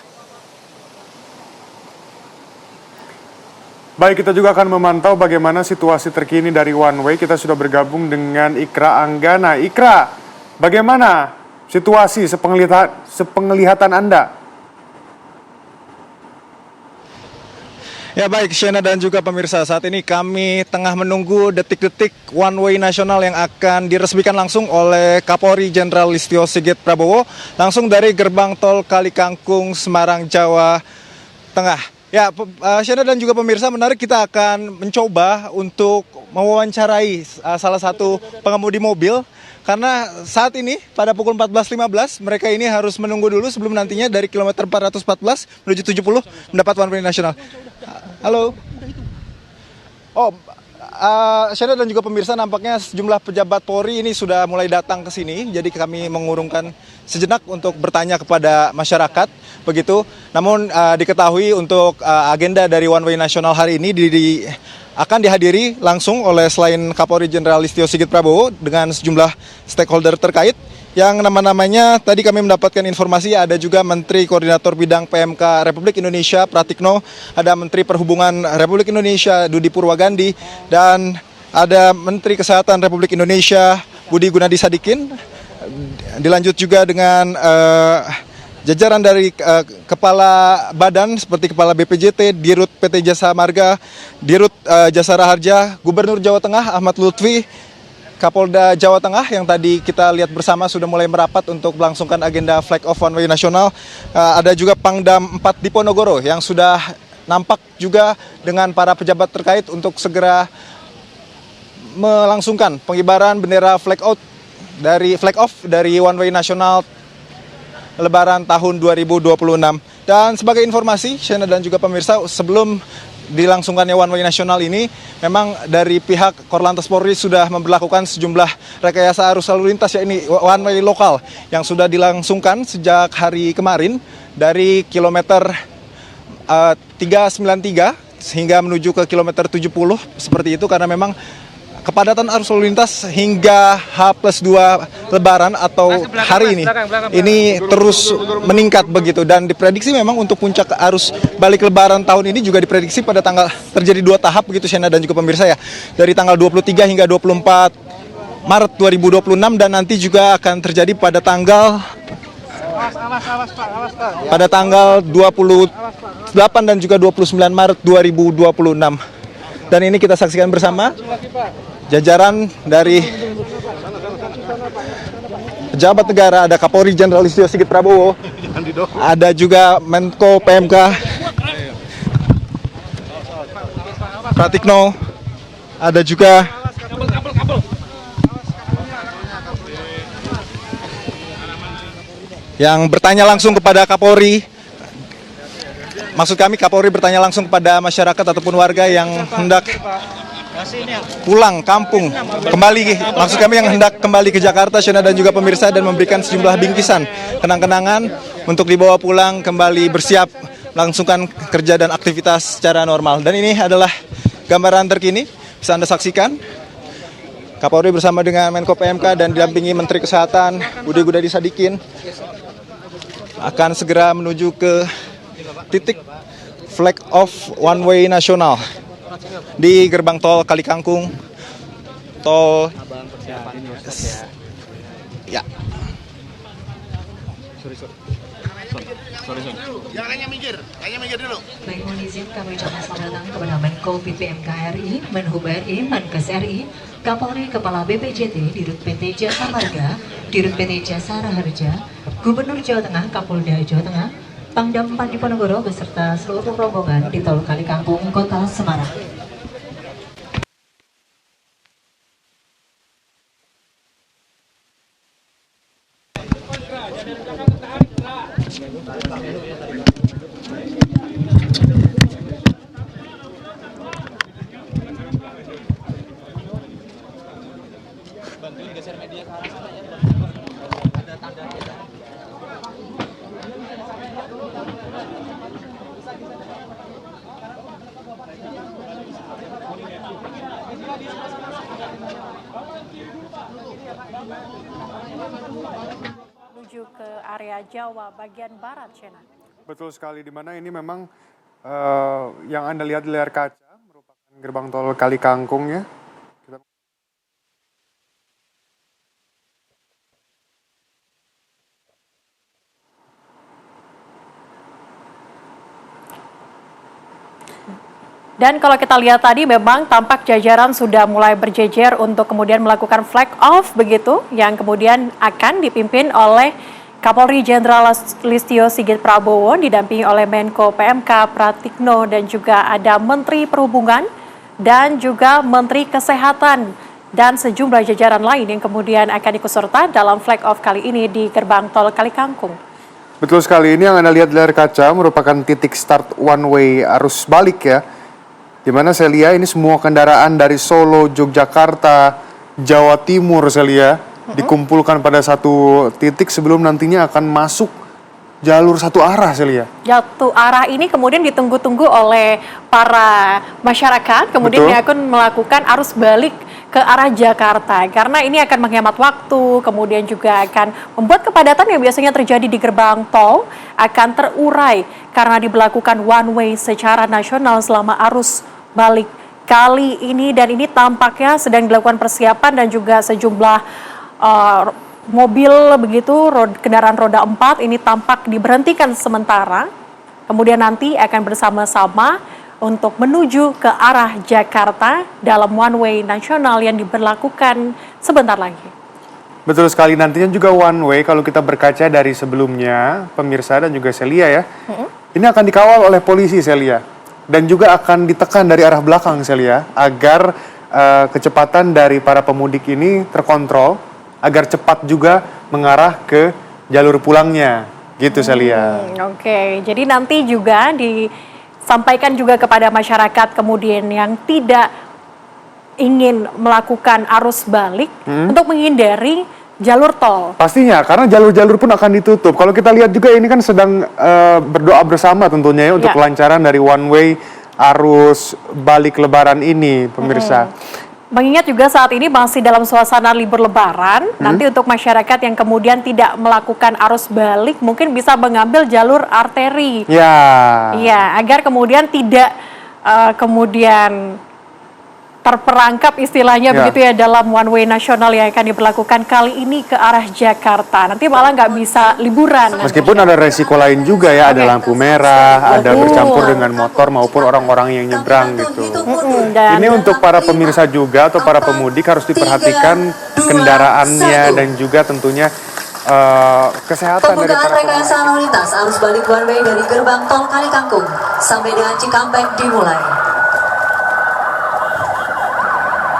Baik, kita juga akan memantau bagaimana situasi terkini dari one way. Kita sudah bergabung dengan Ikra Anggana. Ikra, bagaimana situasi sepenglihatan Anda? Ya baik, Shena dan juga pemirsa, saat ini kami tengah menunggu detik-detik one way nasional yang akan diresmikan langsung oleh Kapolri Jenderal Listio Sigit Prabowo langsung dari gerbang tol Kalikangkung, Semarang, Jawa Tengah. Ya, Shena dan juga pemirsa, menarik, kita akan mencoba untuk mewawancarai salah satu pengemudi mobil. Karena saat ini pada pukul 14.15 mereka ini harus menunggu dulu sebelum nantinya dari kilometer 414 menuju 70 mendapat one way nasional. Halo. Oh, Shena dan juga pemirsa, nampaknya sejumlah pejabat Polri ini sudah mulai datang ke sini. Jadi kami mengurungkan sejenak untuk bertanya kepada masyarakat. Begitu. Namun diketahui untuk agenda dari one way nasional hari ini akan dihadiri langsung oleh selain Kapolri Jenderal Listio Sigit Prabowo dengan sejumlah stakeholder terkait yang nama-namanya tadi kami mendapatkan informasi ada juga Menteri Koordinator Bidang PMK Republik Indonesia Pratikno, ada Menteri Perhubungan Republik Indonesia Dudi Purwagandi, dan ada Menteri Kesehatan Republik Indonesia Budi Gunadi Sadikin. Dilanjut juga dengan jajaran dari kepala badan seperti Kepala BPJT, Dirut PT Jasa Marga, Dirut Jasara Harja, Gubernur Jawa Tengah Ahmad Lutfi, Kapolda Jawa Tengah yang tadi kita lihat bersama sudah mulai merapat untuk melangsungkan agenda flag off one way nasional. Ada juga Pangdam 4 Diponegoro yang sudah nampak juga dengan para pejabat terkait untuk segera melangsungkan pengibaran bendera flag off dari one way nasional Lebaran tahun 2026. Dan sebagai informasi, Shena dan juga pemirsa, sebelum dilangsungkannya one way nasional ini, memang dari pihak Korlantas Polri sudah memberlakukan sejumlah rekayasa arus lalu lintas, ya ini one way lokal yang sudah dilangsungkan sejak hari kemarin dari kilometer 393 hingga menuju ke kilometer 70 seperti itu, karena memang kepadatan arus lalu lintas hingga H+2 Lebaran atau hari ini terus meningkat begitu, dan diprediksi memang untuk puncak arus balik Lebaran tahun ini juga diprediksi pada tanggal terjadi 2 tahap begitu, Shena dan juga pemirsa, ya, dari tanggal 23 hingga 24 Maret 2026 dan nanti juga akan terjadi pada tanggal 28 dan juga 29 Maret 2026. Dan ini kita saksikan bersama jajaran dari pejabat negara, ada Kapolri Jenderal Listio Sigit Prabowo, ada juga Menko PMK Pratikno, ada juga yang bertanya langsung kepada Kapolri. Maksud kami, Kapolri bertanya langsung kepada masyarakat ataupun warga yang hendak pulang kampung kembali, maksud kami yang hendak kembali ke Jakarta, Shena dan juga pemirsa, dan memberikan sejumlah bingkisan kenang-kenangan untuk dibawa pulang kembali bersiap melangsungkan kerja dan aktivitas secara normal. Dan ini adalah gambaran terkini bisa Anda saksikan. Kapolri bersama dengan Menko PMK dan didampingi Menteri Kesehatan Budi Gunadi Sadikin akan segera menuju ke titik flag off one way nasional di gerbang tol Kalikangkung, tol ya. Jangan minggir dulu. Baik, mohon izin kami ucapkan selamat datang kepada Menko PMK RI, Menhub RI, Menkes RI, Kapolri, Kepala BPJT, Dirut PT Jasa Marga, Dirut PT Jasara Harja, Gubernur Jawa Tengah, Kapolda Jawa Tengah, Pangdam 4 Diponegoro beserta seluruh rombongan di Tol Kalikangkung, Kota Semarang. Menuju ke area Jawa bagian barat, Shena. Betul sekali, di mana ini memang yang Anda lihat di layar kaca merupakan gerbang tol Kali Kangkung ya. Dan kalau kita lihat tadi memang tampak jajaran sudah mulai berjejer untuk kemudian melakukan flag off begitu, yang kemudian akan dipimpin oleh Kapolri Jenderal Listio Sigit Prabowo didampingi oleh Menko PMK Pratikno dan juga ada Menteri Perhubungan dan juga Menteri Kesehatan dan sejumlah jajaran lain yang kemudian akan ikut serta dalam flag off kali ini di gerbang tol Kali Kangkung. Betul sekali, ini yang Anda lihat di layar kaca merupakan titik start one way arus balik ya. Di mana saya lihat ini semua kendaraan dari Solo, Yogyakarta, Jawa Timur saya lihat dikumpulkan pada satu titik sebelum nantinya akan masuk jalur satu arah saya lihat. Satu arah ini kemudian ditunggu-tunggu oleh para masyarakat, kemudian Betul. dia akan melakukan arus balik ke arah Jakarta karena ini akan menghemat waktu, kemudian juga akan membuat kepadatan yang biasanya terjadi di gerbang tol akan terurai karena diberlakukan one way secara nasional selama arus balik kali ini, dan ini tampaknya sedang dilakukan persiapan dan juga sejumlah mobil begitu, kendaraan roda 4 ini tampak diberhentikan sementara, kemudian nanti akan bersama-sama untuk menuju ke arah Jakarta dalam one way nasional yang diberlakukan sebentar lagi. Betul sekali, nantinya juga one way kalau kita berkaca dari sebelumnya, pemirsa dan juga Celia ya. Ini akan dikawal oleh polisi Celia dan juga akan ditekan dari arah belakang Celia agar kecepatan dari para pemudik ini terkontrol agar cepat juga mengarah ke jalur pulangnya. Gitu Celia. Oke, jadi nanti juga disampaikan juga kepada masyarakat kemudian yang tidak ingin melakukan arus balik untuk menghindari jalur tol. Pastinya, karena jalur-jalur pun akan ditutup. Kalau kita lihat juga ini kan sedang berdoa bersama tentunya ya untuk kelancaran dari one way arus balik lebaran ini, pemirsa. Mengingat juga saat ini masih dalam suasana libur lebaran, nanti untuk masyarakat yang kemudian tidak melakukan arus balik mungkin bisa mengambil jalur arteri. Ya. Iya, agar kemudian tidak kemudian terperangkap istilahnya begitu ya dalam one way nasional yang akan diberlakukan kali ini ke arah Jakarta. Nanti malah nggak bisa liburan. Meskipun ada resiko lain juga ya, ada lampu merah, ada bercampur dengan motor maupun orang-orang yang nyebrang gitu. Ini untuk para pemirsa juga atau para pemudik harus diperhatikan kendaraannya dan juga tentunya kesehatan dari Pembukaan para pemudik. rekayasa lalu lintas arus balik one way dari gerbang tol Kali Kangkung sampai dengan Cikampek dimulai.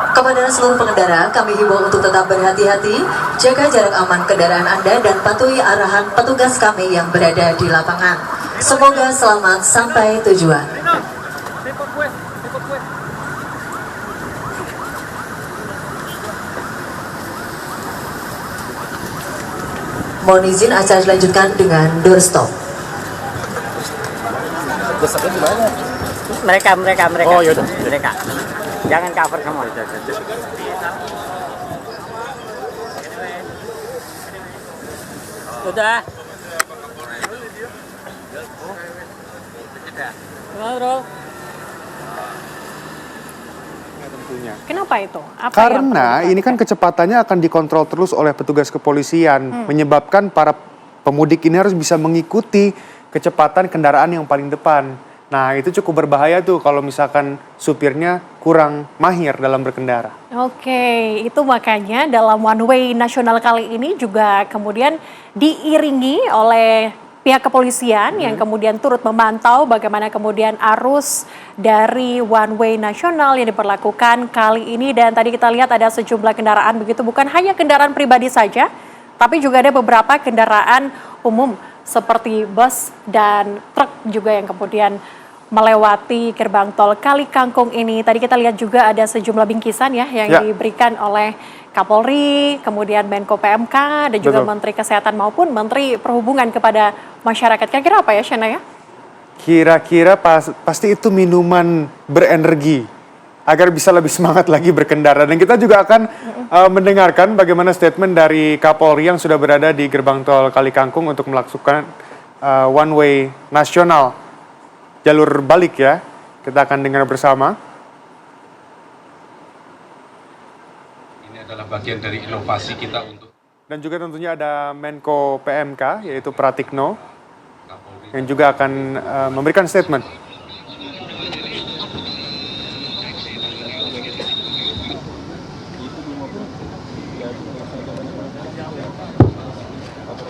Kepada seluruh pengendara, kami himbau untuk tetap berhati-hati, jaga jarak aman kendaraan Anda dan patuhi arahan petugas kami yang berada di lapangan. Semoga selamat sampai tujuan. Mohon izin acara dilanjutkan dengan doorstop. Mereka. Oh yaudah. Mereka. Jangan cover semua. Sudah. Tentunya. Kenapa itu? Apa Karena ini kan kecepatannya akan dikontrol terus oleh petugas kepolisian, menyebabkan para pemudik ini harus bisa mengikuti kecepatan kendaraan yang paling depan. Nah, itu cukup berbahaya tuh kalau misalkan supirnya kurang mahir dalam berkendara. Oke, itu makanya dalam one way nasional kali ini juga kemudian diiringi oleh pihak kepolisian yang kemudian turut memantau bagaimana kemudian arus dari one way nasional yang diberlakukan kali ini. Dan tadi kita lihat ada sejumlah kendaraan begitu, bukan hanya kendaraan pribadi saja, tapi juga ada beberapa kendaraan umum seperti bus dan truk juga yang kemudian melewati gerbang tol Kali Kangkung ini. Tadi kita lihat juga ada sejumlah bingkisan ya yang diberikan oleh Kapolri, kemudian Menko PMK, dan juga Menteri Kesehatan maupun Menteri Perhubungan kepada masyarakat. Kira-kira apa ya, Shena ya? Kira-kira pasti itu minuman berenergi agar bisa lebih semangat lagi berkendara. Dan kita juga akan mendengarkan bagaimana statement dari Kapolri yang sudah berada di gerbang tol Kali Kangkung untuk melakukan one way nasional jalur balik ya. Kita akan dengar bersama. Ini adalah bagian dari inovasi kita untuk. Dan juga tentunya ada Menko PMK yaitu Pratikno yang juga akan memberikan statement.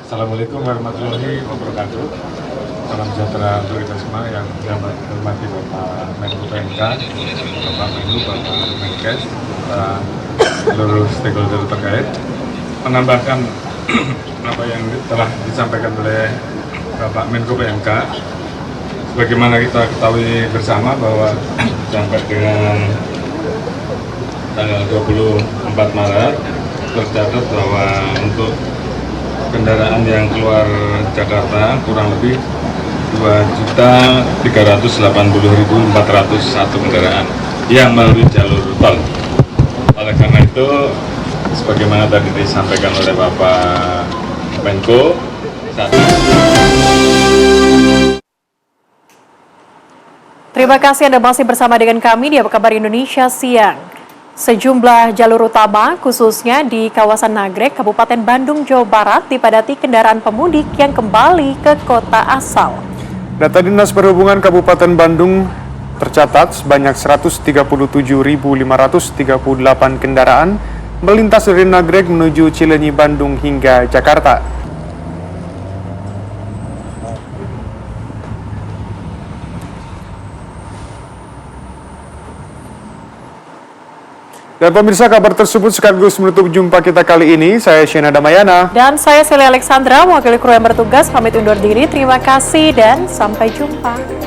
Assalamualaikum warahmatullahi wabarakatuh. Salam sejahtera untuk kita semua yang saya hormati Bapak Menko PMK, Bapak Menlu, Bapak Menkes, dan seluruh stakeholder terkait. Menambahkan apa yang telah disampaikan oleh Bapak Menko PMK, sebagaimana kita ketahui bersama bahwa sampai dengan tanggal 24 Maret tercatat bahwa untuk kendaraan yang keluar Jakarta kurang lebih 2.380.401 kendaraan yang melalui jalur tol. Oleh karena itu, sebagaimana tadi disampaikan oleh Bapak Menko, Terima kasih Anda masih bersama dengan kami di Apa Kabar Indonesia Siang. Sejumlah jalur utama, khususnya di kawasan Nagrek, Kabupaten Bandung, Jawa Barat, dipadati kendaraan pemudik yang kembali ke kota asal. Data Dinas Perhubungan Kabupaten Bandung tercatat sebanyak 137.538 kendaraan melintas dari Nagrek menuju Cileunyi, Bandung hingga Jakarta. Dan pemirsa, kabar tersebut sekaligus menutup jumpa kita kali ini. Saya Shena Damayana. Dan saya Celia Alexandra, mewakili kru yang bertugas, pamit undur diri. Terima kasih dan sampai jumpa.